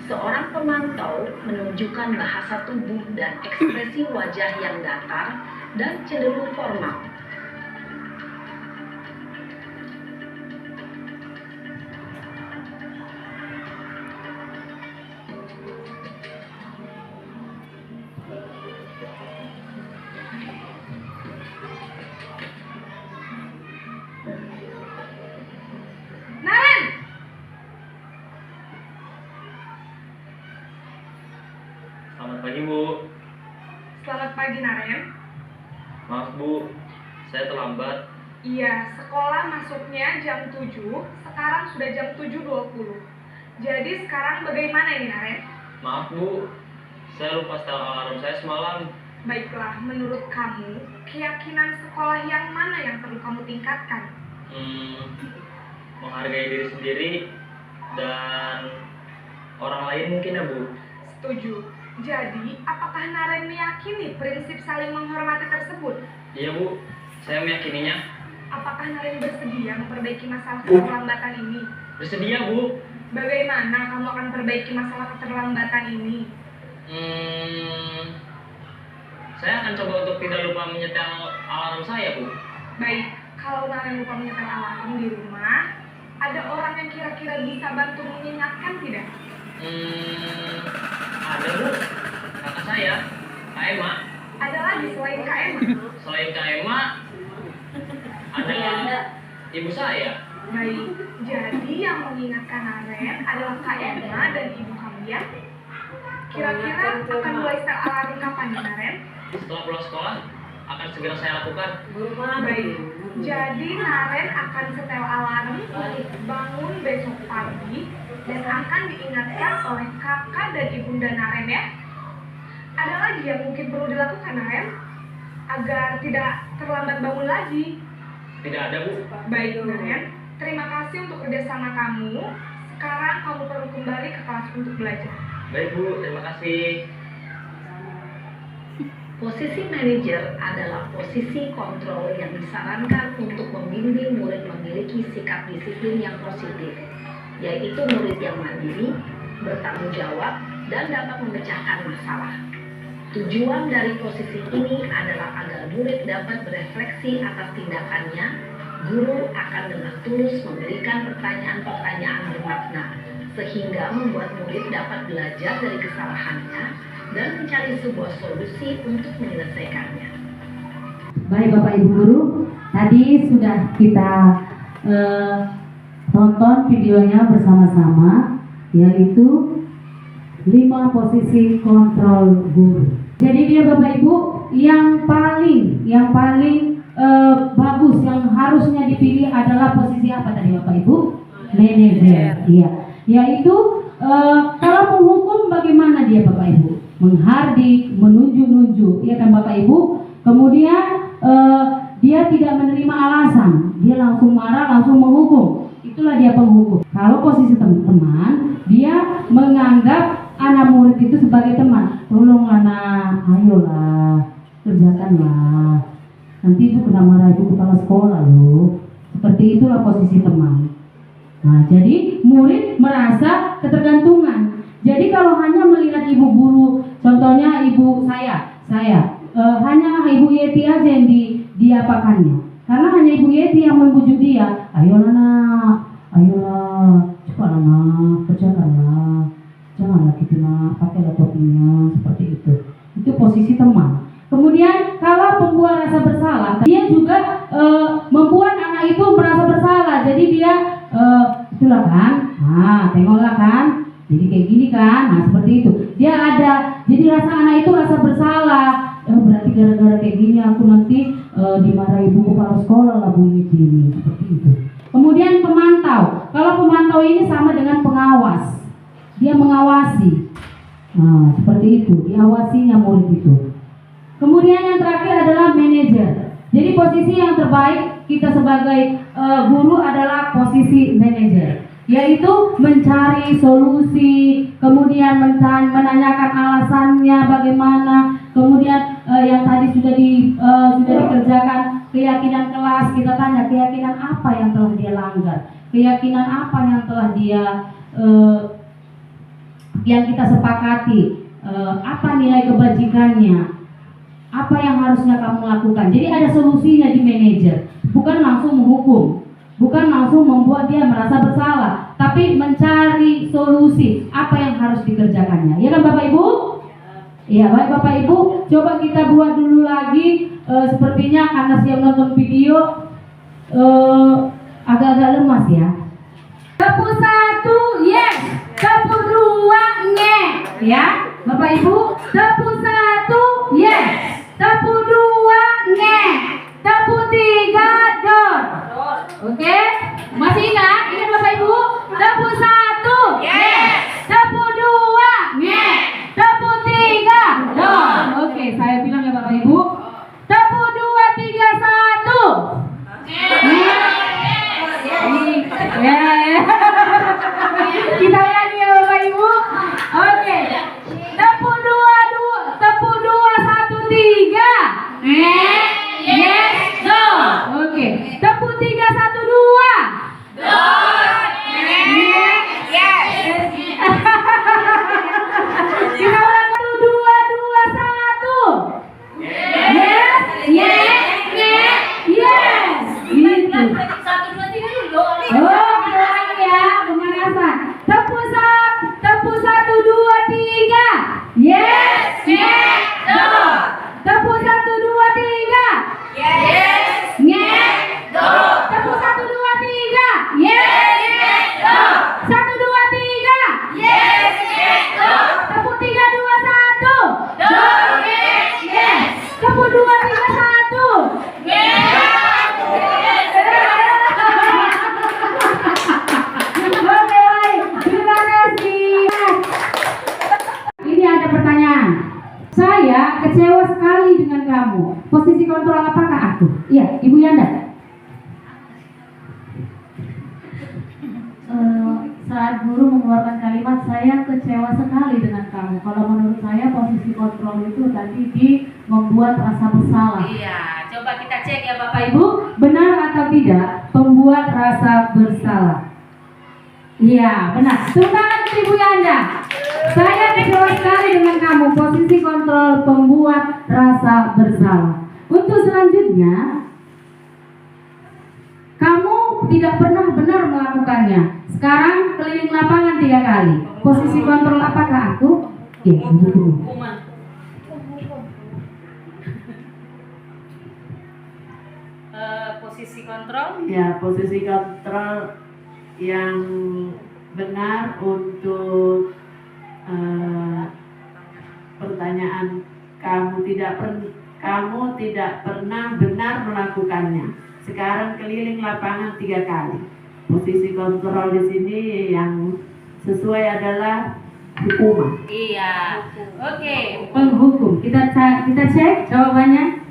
I: Seorang pemantau menunjukkan bahasa tubuh dan ekspresi wajah yang datar dan cenderung formal.
B: Naren!
G: Selamat pagi, Bu.
B: Selamat pagi, Naren.
G: Maaf, Bu. Saya terlambat.
B: Iya, sekolah masuknya jam 7, sekarang sudah jam 7.20. Jadi sekarang bagaimana ini, Naren?
G: Maaf, Bu. Saya lupa setel alarm saya semalam.
B: Baiklah, menurut kamu, keyakinan sekolah yang mana yang perlu kamu tingkatkan?
G: Menghargai diri sendiri dan orang lain mungkin, ya, Bu.
B: Setuju. Jadi, apakah Naren meyakini prinsip saling menghormati tersebut?
G: Iya, Bu. Saya meyakininya.
B: Apakah Naren bersedia memperbaiki masalah keterlambatan ini?
G: Bersedia, Bu.
B: Bagaimana kamu akan perbaiki masalah keterlambatan ini?
G: Saya akan coba untuk tidak lupa menyetel alarm saya, Bu.
B: Baik, kalau Naren lupa menyetel alarm di rumah, ada orang yang kira-kira bisa bantu mengingatkan tidak?
G: Ada, Bu. Kakak saya, Kak Emma.
B: Ada lagi selain Kak Emma?
G: Selain Kak Emma, ada ibu saya.
B: Baik, jadi yang mengingatkan Naren adalah Kak Emma dan ibu kamu, ya? Kira-kira akan mulai setel alarm kapan nih, Naren?
G: Setelah pulang sekolah, akan segera saya lakukan.
B: Baik, jadi Naren akan setel alarm untuk bangun besok pagi dan akan diingatkan oleh kakak dan ibunda Naren, ya. Ada lagi yang mungkin perlu dilakukan, Naren, agar tidak terlambat bangun lagi.
G: Tidak ada, Bu.
B: Baik, Naren, terima kasih untuk kerjasama kamu. Sekarang kamu perlu kembali ke kelas untuk belajar.
G: Baik, Bu. Terima kasih.
I: Posisi manajer adalah posisi kontrol yang disarankan untuk membimbing murid memiliki sikap disiplin yang positif, yaitu murid yang mandiri, bertanggung jawab, dan dapat memecahkan masalah. Tujuan dari posisi ini adalah agar murid dapat berefleksi atas tindakannya. Guru akan dengan tulus memberikan pertanyaan-pertanyaan bermakna, sehingga membuat murid dapat belajar dari kesalahannya dan mencari sebuah solusi untuk menyelesaikannya.
C: Baik Bapak Ibu Guru, tadi sudah kita tonton videonya bersama-sama, yaitu 5 posisi kontrol guru. Jadi dia Bapak Ibu yang paling bagus, yang harusnya dipilih adalah posisi apa tadi Bapak Ibu? Manajer. Iya. Yaitu kalau menghukum bagaimana dia Bapak Ibu? Menghardik, menunjuk-nunjuk, ya kan Bapak Ibu. Kemudian dia tidak menerima alasan, dia langsung marah, langsung menghukum. Itulah dia penghukum. Kalau posisi teman, dia menganggap anak murid itu sebagai teman. Tolong anak, ayolah, kerjakanlah. Nanti ibu kena marah ibu kepala sekolah loh. Seperti itulah posisi teman. Nah, jadi murid merasa ketergantungan. Jadi kalau hanya melihat ibu guru, contohnya ibu saya hanya ibu Yeti aja yang diapakannya. Karena hanya ibu Yeti yang membujuk dia, ayolah nak, ayolah, coba nak, kerjakanlah, janganlah gitu nak, pakailah topinya, seperti itu. Itu posisi teman. Kemudian kalau pembuat rasa bersalah, dia juga membuat anak itu merasa bersalah. Jadi dia itulah kan. Nah, kan? Nah seperti itu. Dia ada, jadi rasa anak itu rasa bersalah. Berarti gara-gara kayak gini aku nanti dimarahi ibu kepala sekolah lah bunyi gini, seperti itu. Kemudian pemantau. Kalau pemantau ini sama dengan pengawas. Dia mengawasi. Nah, seperti itu, diawasinya murid itu. Kemudian yang terakhir adalah manajer. Jadi posisi yang terbaik kita sebagai guru adalah posisi manajer, yaitu mencari solusi, kemudian menanyakan alasannya bagaimana, kemudian yang tadi sudah dikerjakan keyakinan kelas, kita tanya keyakinan apa yang telah dia langgar, keyakinan apa yang telah dia yang kita sepakati, apa nilai kebajikannya, apa yang harusnya kamu lakukan. Jadi ada solusinya di manajer, bukan langsung menghukum, bukan langsung membuat dia merasa bersalah, tapi mencari solusi apa yang harus dikerjakannya. Ya kan Bapak Ibu? Ya baik Bapak Ibu, coba kita buat dulu lagi. Sepertinya karena siap nonton video agak-agak lemas ya. Tepuk 1, yes. Tepuk 2, nge. Ya, Bapak Ibu, tepuk 1, yes. Tepuk 2, nge. Tepuk 3, dor. Oke, masih ingat? Ingat Bapak Ibu? Tepuk 1, yes. Tepuk 2, nge. Tepuk 3, dor. Oke, saya bilang ya Bapak Ibu. Tepuk 2, 3, 1. Ya. Kita lagi ya Bapak Ibu. Oke. Tepuk 2, tepuk 2, 1, 3. Yes, go. Oke. Tepuk 3, 1, 2. Yes. Kita ulang 1, 2, 2, 1. Yes. Yes. Yes. Gitu. 1, 2, 3 dulu. Oh, lagi ya, pemanasan. Tepuk 1, 2, 3. Yes. Yes. Go. Tepuk 1, 2, 3. Yes. Yes. Go. Tepuk 1, 2, 3. Yes. Yes. Go. 1, 2, 3. Yes. Yes. Go. Tepuk 3, 2, 1. Do. Yes. Yes. Tepuk 2, 3, 1. Yes. Saya kecewa sekali dengan kamu. Posisi kontrol apakah aku? Iya, Ibu Yanda.
E: Saat guru mengeluarkan kalimat saya kecewa sekali dengan kamu. Kalau menurut saya posisi kontrol itu tadi di membuat rasa bersalah.
C: Iya, coba kita cek ya Bapak Ibu, benar atau tidak membuat rasa bersalah? Iya, benar. Tepuk tangan untuk Ibu Yanda. Saya kecewa sekali dengan kamu. Posisi kontrol pembuat rasa bersalah. Untuk selanjutnya, kamu tidak pernah benar melakukannya. Sekarang keliling lapangan 3 kali. Posisi kontrol apakah aku? Iya, hukuman. Posisi kontrol?
D: Ya, posisi kontrol yang benar untuk pertanyaan kamu tidak pernah benar melakukannya. Sekarang keliling lapangan 3 kali. Posisi kontrol di sini yang sesuai adalah hukuman.
C: Iya. Oke, penghukum. Kita cek jawabannya.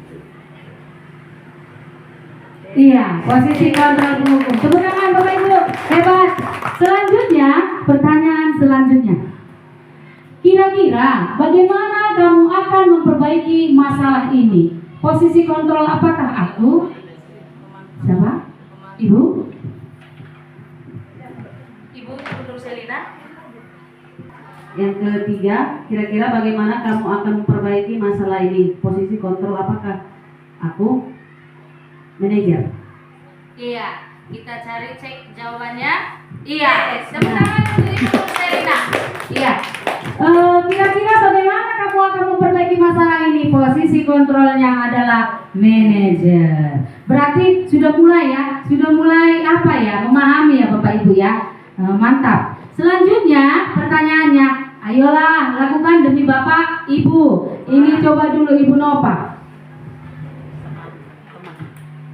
C: Iya, posisi kontrol penghukum. Tepuk tangan Bapak Ibu. Hebat. Selanjutnya, pertanyaan selanjutnya. Kira-kira bagaimana kamu akan memperbaiki masalah ini? Posisi kontrol apakah aku? Siapa? Ibu? Ibu Nur Selina?
D: Yang ketiga, kira-kira bagaimana kamu akan memperbaiki masalah ini? Posisi kontrol apakah aku? Manajer.
C: Iya, kita cari cek jawabannya. Iya, tepuk tangan untuk Ibu Nur Selina. Iya. Kira-kira bagaimana kamu akan memperbaiki masalah ini? Posisi kontrolnya adalah manajer. Berarti sudah mulai ya, memahami ya Bapak Ibu ya. Mantap. Selanjutnya pertanyaannya, Ayolah, lakukan demi Bapak, Ibu. Ini coba dulu Ibu Nova.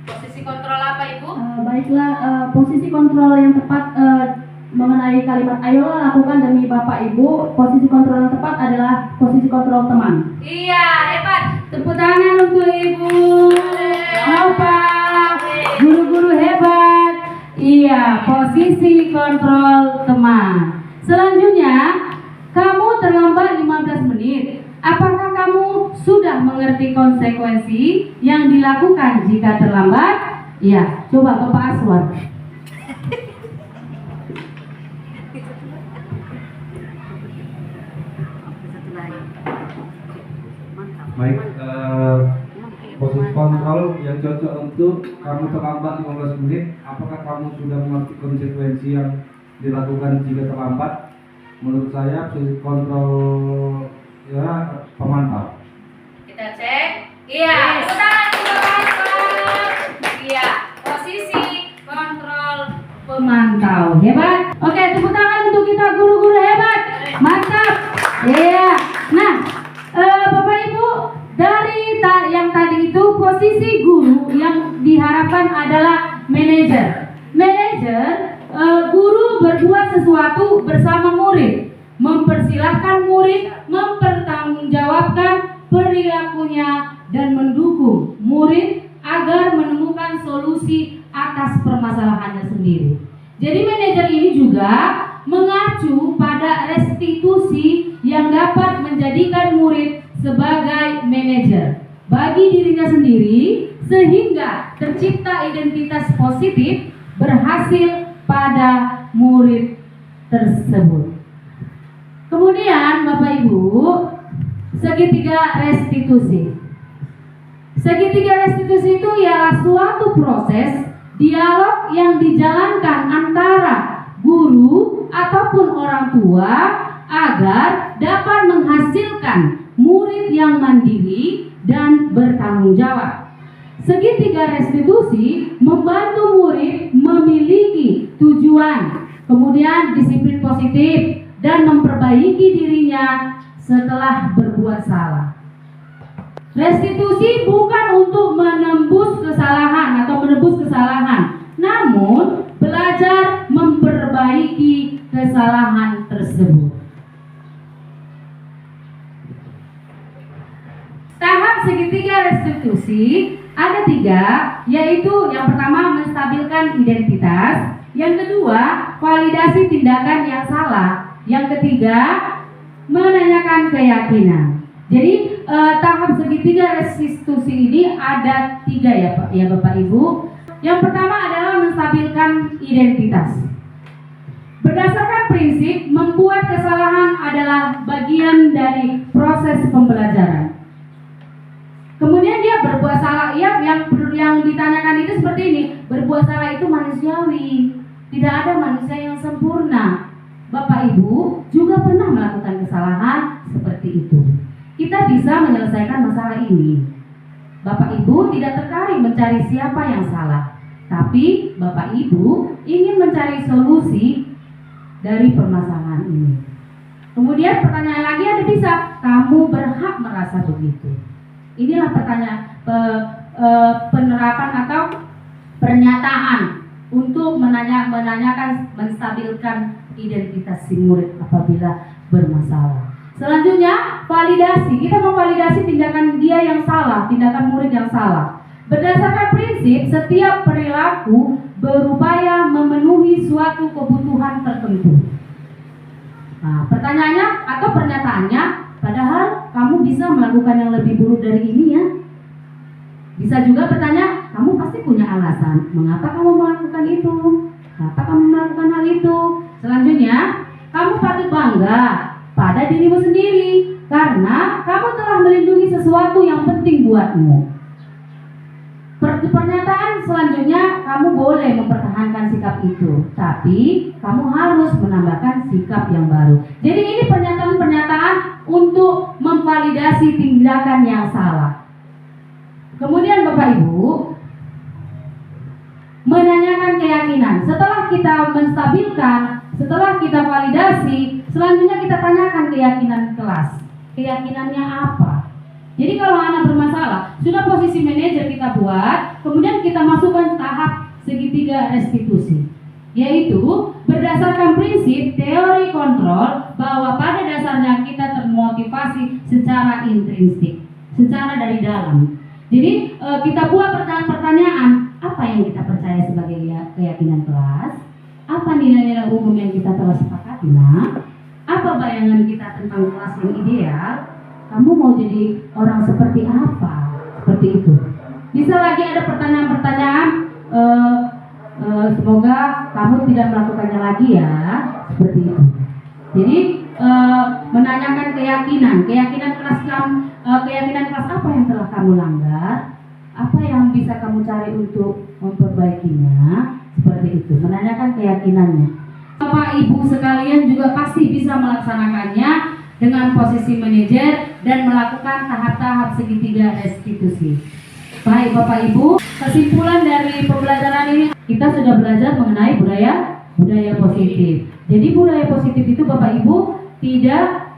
C: Posisi kontrol apa Ibu?
E: Baiklah, posisi kontrol yang tepat mengenai kalimat ayolah lakukan demi Bapak Ibu. Posisi kontrol yang tepat adalah posisi kontrol teman.
C: Iya, hebat. Tepuk tangan untuk Ibu Nova. Guru-guru hebat. Iya, posisi kontrol teman. Selanjutnya, kamu terlambat 15 menit. Apakah kamu sudah mengerti konsekuensi yang dilakukan jika terlambat? Iya, coba Bapak Aswar.
J: Baik, posisi kontrol yang cocok untuk kamu terlambat 15 menit. Apakah kamu sudah mengerti konsekuensi yang dilakukan jika terlambat? Menurut saya posisi kontrol ya pemantau.
C: Kita cek. Iya, tepuk tangan untuk Bapak. Iya, posisi kontrol pemantau. Hebat. Oke, tepuk tangan untuk kita guru-guru hebat. Mantap. Iya. Nah, Bapak Ibu, dari yang tadi itu posisi guru yang diharapkan adalah manajer. Manajer, guru berbuat sesuatu bersama murid, mempersilahkan murid mempertanggungjawabkan perilakunya dan mendukung murid agar menemukan solusi atas permasalahannya sendiri. Jadi manajer ini juga mengacu pada restitusi yang dapat menjadikan murid sebagai manajer bagi dirinya sendiri sehingga tercipta identitas positif berhasil pada murid tersebut. Kemudian Bapak Ibu, segitiga restitusi. Segitiga restitusi itu ialah suatu proses dialog yang dijalankan antara guru ataupun orang tua agar dapat menghasilkan murid yang mandiri dan bertanggung jawab. Segitiga restitusi membantu murid memiliki tujuan, kemudian disiplin positif dan memperbaiki dirinya setelah berbuat salah. Restitusi bukan untuk menembus kesalahan atau menebus kesalahan, namun belajar memperbaiki kesalahan tersebut. Tahap segitiga restitusi ada 3, yaitu yang pertama menstabilkan identitas, yang kedua validasi tindakan yang salah, yang ketiga menanyakan keyakinan. Jadi tahap segitiga restitusi ini ada 3 ya Pak, ya Bapak Ibu. Yang pertama adalah menstabilkan identitas. Berdasarkan prinsip membuat kesalahan adalah bagian dari proses pembelajaran. Kemudian dia berbuat salah, yang ditanyakan itu seperti ini, berbuat salah itu manusiawi, tidak ada manusia yang sempurna. Bapak Ibu juga pernah melakukan kesalahan seperti itu. Kita bisa menyelesaikan masalah ini. Bapak Ibu tidak tertarik mencari siapa yang salah, tapi Bapak Ibu ingin mencari solusi dari permasalahan ini. Kemudian pertanyaan lagi ada bisa, kamu berhak merasa begitu. Inilah pertanyaan penerapan atau pernyataan untuk menanyakan, menstabilkan identitas si murid apabila bermasalah. Selanjutnya validasi. Kita memvalidasi tindakan dia yang salah, tindakan murid yang salah. Berdasarkan prinsip setiap perilaku berupaya memenuhi suatu kebutuhan tertentu. Nah, pertanyaannya atau pernyataannya, padahal kamu bisa melakukan yang lebih buruk dari ini ya. Bisa juga bertanya, kamu pasti punya alasan mengapa kamu melakukan itu, mengapa kamu melakukan hal itu. Selanjutnya, kamu patut bangga pada dirimu sendiri karena kamu telah melindungi sesuatu yang penting buatmu. Pernyataan selanjutnya, kamu boleh mempertahankan sikap itu, tapi kamu harus menambahkan sikap yang baru. Jadi ini pernyataan-pernyataan untuk memvalidasi tindakan yang salah. Kemudian Bapak Ibu, menanyakan keyakinan. Setelah kita menstabilkan, setelah kita validasi, Selanjutnya kita tanyakan keyakinan kelas. Keyakinannya apa? Jadi kalau anak bermasalah, sudah posisi manajer kita buat, kemudian kita masukkan tahap segitiga restitusi, yaitu berdasarkan prinsip teori kontrol bahwa pada dasarnya kita termotivasi secara intrinsik, secara dari dalam. Jadi kita buat pertanyaan-pertanyaan, apa yang kita percaya sebagai keyakinan kelas, apa nilai-nilai umum yang kita telah sepakati, apa bayangan kita tentang kelas yang ideal, kamu mau jadi orang seperti apa, seperti itu. Bisa lagi ada pertanyaan-pertanyaan, semoga kamu tidak melakukannya lagi ya, seperti itu. Jadi menanyakan keyakinan kelas kamu, keyakinan kelas apa yang telah kamu langgar, apa yang bisa kamu cari untuk memperbaikinya, seperti itu. Menanyakan keyakinannya. Bapak Ibu sekalian juga pasti bisa melaksanakannya dengan posisi manajer dan melakukan tahap-tahap segitiga restitusi. Baik Bapak Ibu, kesimpulan dari pembelajaran ini kita sudah belajar mengenai budaya positif. Jadi budaya positif itu Bapak Ibu tidak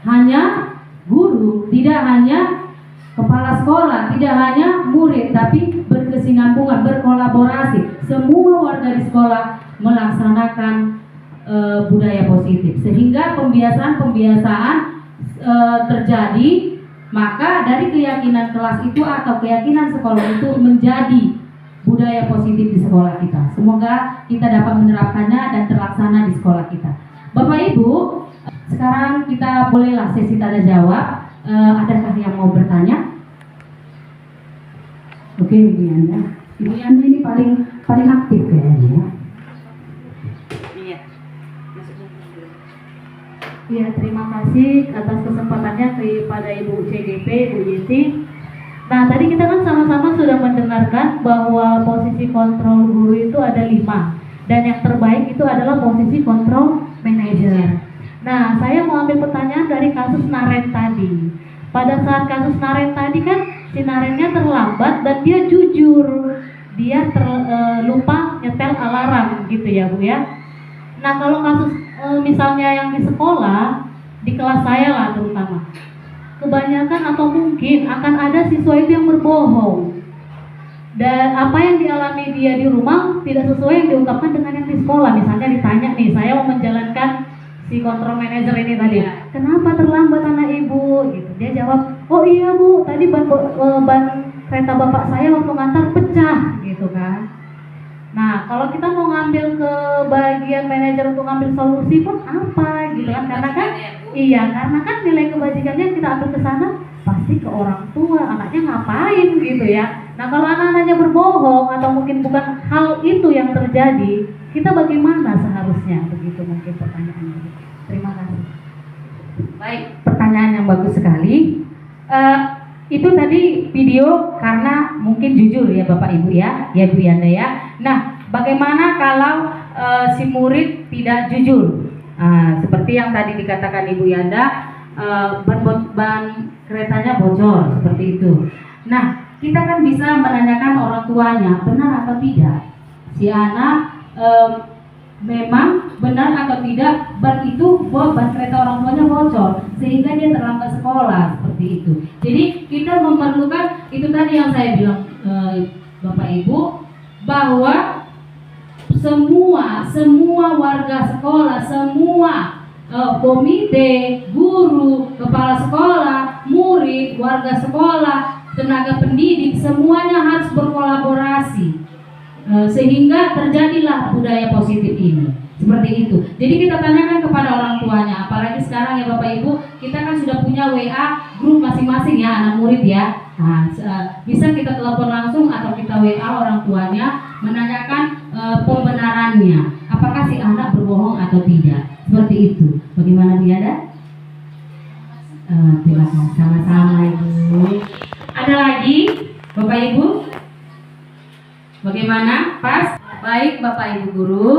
C: hanya guru, tidak hanya kepala sekolah, tidak hanya murid, tapi berkesinambungan, berkolaborasi. Semua warga di sekolah melaksanakan budaya positif, sehingga pembiasaan terjadi, maka dari keyakinan kelas itu atau keyakinan sekolah itu menjadi budaya positif di sekolah kita. Semoga kita dapat menerapkannya dan terlaksana di sekolah kita. Bapak Ibu, sekarang kita bolehlah sesi tanya jawab. Adakah yang mau bertanya? Oke, Ibu Yanda. Ibu Yanda ini paling aktif kayaknya.
E: Ya, terima kasih atas kesempatannya kepada Ibu CGP, Bu Yeti. Nah, tadi kita kan sama-sama sudah mendengarkan bahwa posisi kontrol guru itu ada 5, dan yang terbaik itu adalah posisi kontrol manager. Nah, saya mau ambil pertanyaan dari kasus Naren tadi. Pada saat kasus Naren tadi kan si Narennya terlambat dan dia jujur, dia lupa nyetel alarm gitu ya Bu ya. Nah, kalau kasus misalnya yang di sekolah, di kelas saya lah terutama, kebanyakan atau mungkin akan ada siswa itu yang berbohong, dan apa yang dialami dia di rumah tidak sesuai yang diungkapkan dengan yang di sekolah. Misalnya ditanya nih, saya mau menjalankan si kontrol manager ini tadi, kenapa terlambat anak ibu gitu, dia jawab, oh iya Bu, tadi ban kereta bapak saya waktu ngantar pecah gitu kan. Nah, kalau kita mau ngambil ke bagian manajer untuk ngambil solusi pun apa gitu kan, karena kan nilai kebajikannya kita ambil ke sana pasti ke orang tua, anaknya ngapain gitu ya. Nah, kalau anak-anaknya berbohong atau mungkin bukan hal itu yang terjadi, kita bagaimana seharusnya, begitu mungkin pertanyaannya. Terima kasih.
C: Baik, pertanyaan yang bagus sekali. Itu tadi video karena mungkin jujur ya Bapak Ibu ya Bu Yanda ya. Nah, bagaimana kalau si murid tidak jujur? Seperti yang tadi dikatakan Ibu Yanda, ban keretanya bocor seperti itu. Nah, kita kan bisa menanyakan orang tuanya benar atau tidak si anak memang benar atau tidak ban kereta orang tuanya bocor sehingga dia terlambat sekolah, seperti itu. Jadi kita memerlukan itu tadi yang saya bilang Bapak Ibu, bahwa semua warga sekolah, semua komite, guru, kepala sekolah, murid, warga sekolah, tenaga pendidik, semuanya harus berkolaborasi sehingga terjadilah budaya positif ini. Seperti itu. Jadi kita tanyakan kepada orang tuanya, apalagi sekarang ya Bapak Ibu, kita kan sudah punya WA grup masing-masing ya anak murid ya. Nah, bisa kita telepon langsung atau kita WA orang tuanya menanyakan pembenarannya, apakah si anak berbohong atau tidak. Seperti itu. Bagaimana Diana? Terima kasih, sama-sama Ibu. Ada lagi Bapak Ibu? Bagaimana? Pas? Baik Bapak Ibu guru,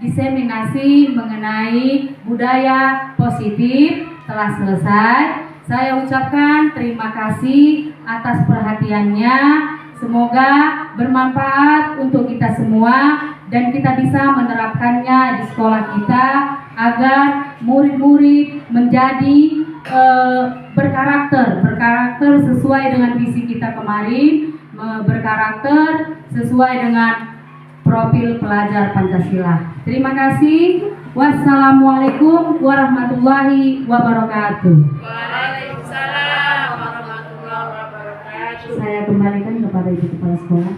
C: diseminasi mengenai budaya positif telah selesai. Saya ucapkan terima kasih atas perhatiannya. Semoga bermanfaat untuk kita semua dan kita bisa menerapkannya di sekolah kita agar murid-murid menjadi berkarakter sesuai dengan visi kita kemarin, berkarakter sesuai dengan profil pelajar Pancasila. Terima kasih. Wassalamualaikum warahmatullahi wabarakatuh.
B: Waalaikumsalam warahmatullahi wabarakatuh.
D: Saya kembalikan kepada Ibu Kepala Sekolah.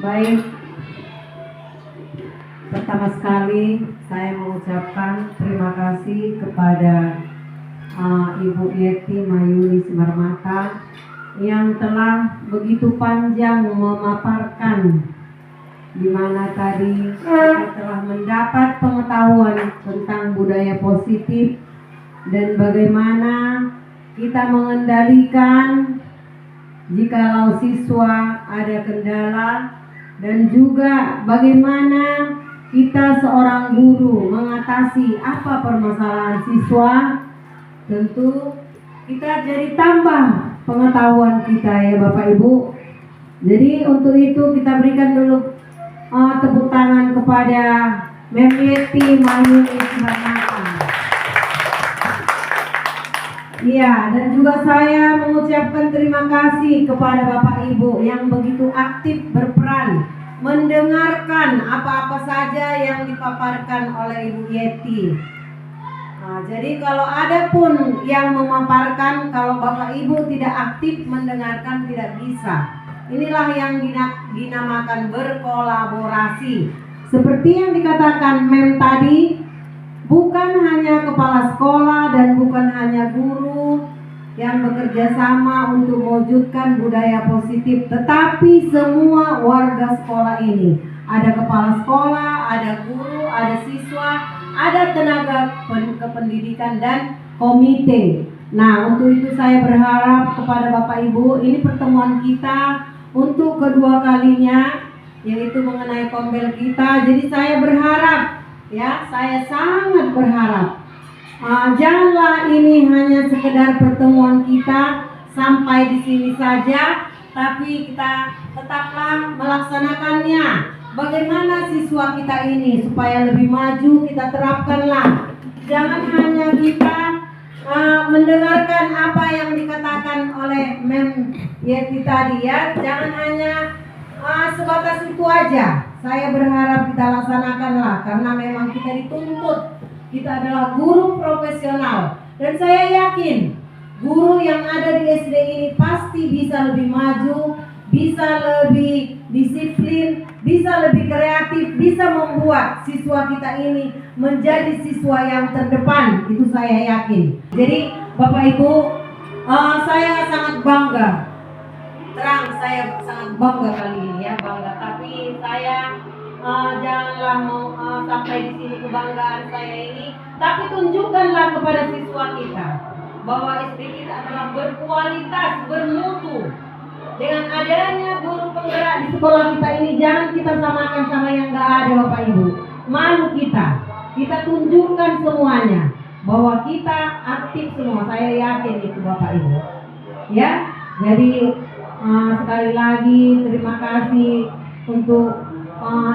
A: Baik, pertama sekali saya mengucapkan terima kasih kepada Ibu Yeti Mayuni Simarmata yang telah begitu panjang memaparkan di mana tadi kita telah mendapat pengetahuan tentang budaya positif dan bagaimana kita mengendalikan jikalau siswa ada kendala, dan juga bagaimana kita seorang guru mengatasi apa permasalahan siswa. Tentu kita jadi tambah pengetahuan kita ya Bapak Ibu. Jadi untuk itu kita berikan dulu tepuk tangan kepada Mem Yeti Mayuni Simarmata. Iya, dan juga saya mengucapkan terima kasih kepada Bapak Ibu yang begitu aktif berperan mendengarkan apa-apa saja yang dipaparkan oleh Ibu Yeti. Nah, jadi kalau ada pun yang memaparkan, kalau Bapak Ibu tidak aktif mendengarkan tidak bisa. Inilah yang dinamakan berkolaborasi. Seperti yang dikatakan Mem tadi, bukan hanya kepala sekolah dan bukan hanya guru yang bekerja sama untuk mewujudkan budaya positif, tetapi semua warga sekolah ini. Ada kepala sekolah, ada guru, ada siswa, ada tenaga kependidikan dan komite. Nah, untuk itu saya berharap kepada Bapak Ibu, ini pertemuan kita untuk kedua kalinya, yaitu mengenai kombel kita. Jadi saya berharap, ya, saya sangat berharap, janganlah ini hanya sekedar pertemuan kita sampai di sini saja, tapi kita tetaplah melaksanakannya. Bagaimana siswa kita ini supaya lebih maju, kita terapkanlah. Jangan hanya kita mendengarkan apa yang dikatakan oleh Mem Yeti tadi ya. Jangan hanya sebatas itu aja. Saya berharap kita laksanakanlah, karena memang kita dituntut. Kita adalah guru profesional, dan saya yakin guru yang ada di SD ini pasti bisa lebih maju, bisa lebih disiplin, bisa lebih kreatif, bisa membuat siswa kita ini menjadi siswa yang terdepan. Itu saya yakin. Jadi Bapak Ibu, saya sangat bangga. Terang saya sangat bangga kali ini ya, bangga. Tapi saya janganlah sampai di sini kebanggaan saya ini, tapi tunjukkanlah kepada siswa kita bahwa SD kita adalah berkualitas, bermutu. Dengan adanya guru penggerak di sekolah kita ini, jangan kita samakan sama yang gak ada Bapak Ibu. Malu kita tunjukkan semuanya bahwa kita aktif semua. Saya yakin itu Bapak Ibu. Ya, jadi sekali lagi terima kasih untuk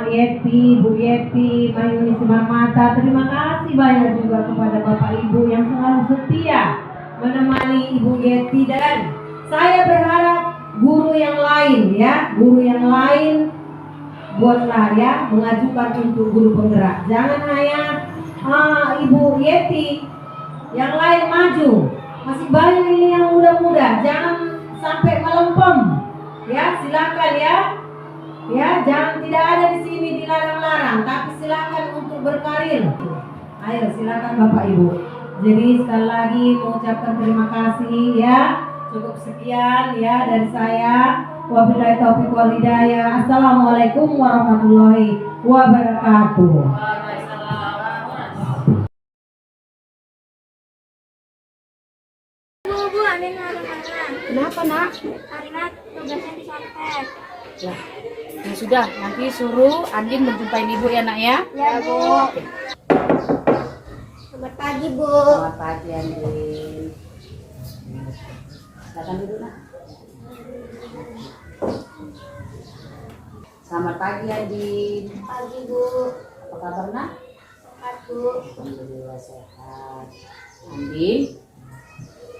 A: Yeti, Bu Yeti Mayuni Simarmata. Terima kasih banyak juga kepada Bapak Ibu yang selalu setia menemani Ibu Yeti, dan saya berharap guru yang lain ya, guru yang lain buatlah ya, mengajukan untuk guru penggerak. Jangan hanya Ibu Yeti, yang lain maju. Masih banyak ini yang muda-muda, jangan sampai melempem. Ya, silakan ya. Ya, jangan tidak ada di sini dilarang-larang, tapi silakan untuk berkarir. Ayo silakan Bapak Ibu. Jadi sekali lagi mengucapkan terima kasih ya. Cukup sekian ya dari saya. Wabillahi taufiq wal hidayah. Assalamualaikum warahmatullahi wabarakatuh.
B: Bu, Anin ada mana?
A: Kenapa nak?
B: Karena tugasnya disantet.
C: Ya sudah, nanti suruh Andin menjumpai ibu ya nak ya.
B: Ya Bu. Selamat pagi Bu.
A: Selamat pagi Andin.
D: Silakan duduk, Nak. Selamat pagi, Andin.
E: Pagi Bu.
D: Apa kabar, Nak?
E: Sehat Bu.
D: Alhamdulillah sehat. Andin,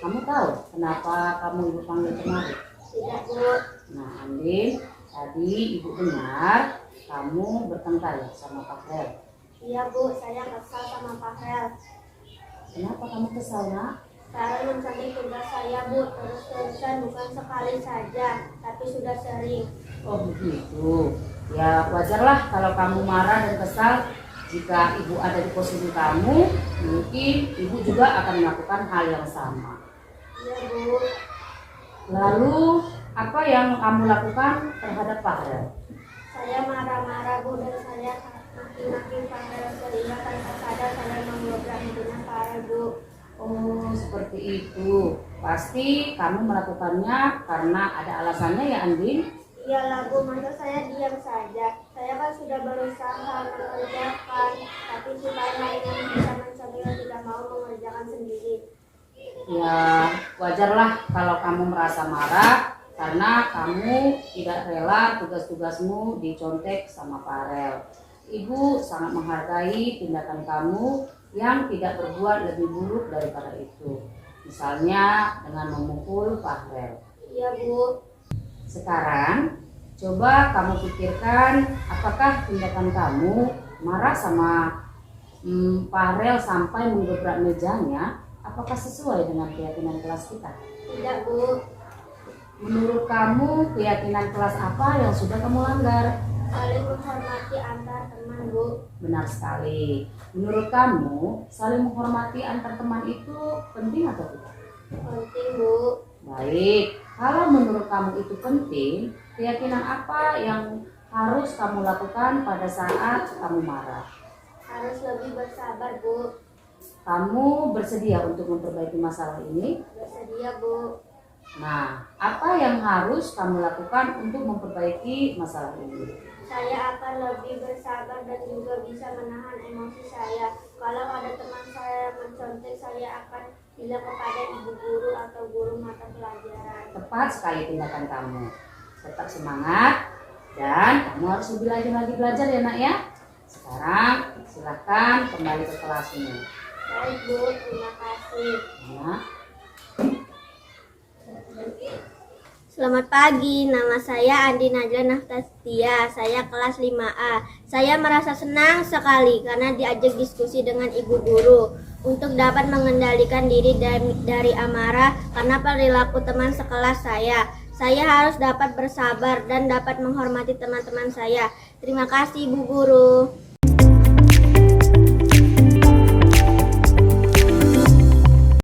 D: kamu tahu kenapa kamu ibu panggil kemari?
E: Tidak Bu.
D: Nah, Andin, tadi ibu dengar kamu bertengkar ya sama Pak Hel.
E: Iya Bu, saya kesal sama Pak Hel.
D: Kenapa kamu kesal, Nak?
E: Saya mencantik tugas saya Bu, terus-terusan bukan sekali saja, tapi sudah sering.
D: Oh begitu. Ya wajarlah kalau kamu marah dan kesal. Jika ibu ada di posisi kamu, mungkin ibu juga akan melakukan hal yang sama.
E: Iya Bu.
D: Lalu apa yang kamu lakukan terhadap Pak Hel?
E: Saya marah-marah Bu dan saya maki-maki Pak Hel sehingga tanpa sadar saya menggobrak hidungnya Pak Hel Bu.
D: Oh seperti itu. Pasti kamu melakukannya karena ada alasannya ya, Andin?
E: Iyalah Bu, masa saya diam saja. Saya kan sudah berusaha mengerjakan, tapi si Pak Hel yang bisa mencobanya tidak mau mengerjakan sendiri.
D: Ya wajarlah kalau kamu merasa marah karena kamu tidak rela tugas-tugasmu dicontek sama Farel. Ibu sangat menghargai tindakan kamu yang tidak berbuat lebih buruk daripada itu. Misalnya dengan memukul Farel.
E: Iya Bu.
D: Sekarang coba kamu pikirkan apakah tindakan kamu marah sama Farel sampai menggebrak mejanya, apakah sesuai dengan keyakinan kelas kita?
E: Tidak Bu.
D: Menurut kamu keyakinan kelas apa yang sudah kamu langgar?
E: Saling menghormati antar teman Bu.
D: Benar sekali. Menurut kamu saling menghormati antar teman itu penting atau tidak?
E: Penting Bu.
D: Baik, kalau menurut kamu itu penting, keyakinan apa yang harus kamu lakukan pada saat kamu marah?
E: Harus lebih bersabar Bu.
D: Kamu bersedia untuk memperbaiki masalah ini?
E: Bersedia Bu.
D: Nah, apa yang harus kamu lakukan untuk memperbaiki masalah ini?
E: Saya akan lebih bersabar dan juga bisa menahan emosi saya. Kalau ada teman saya mencontek, saya akan bilang kepada ibu guru atau guru mata pelajaran.
D: Tepat sekali tindakan kamu. Tetap semangat dan kamu harus lebih rajin lagi belajar ya, Nak ya. Sekarang silahkan kembali ke kelasmu.
E: Baik Bu, terima kasih.
D: Ya.
E: Selamat pagi, nama saya Andi Najla Naftastia, saya kelas 5A. Saya merasa senang sekali karena diajak diskusi dengan ibu guru untuk dapat mengendalikan diri dari amarah karena perilaku teman sekelas saya. Saya harus dapat bersabar dan dapat menghormati teman-teman saya. Terima kasih Bu Guru.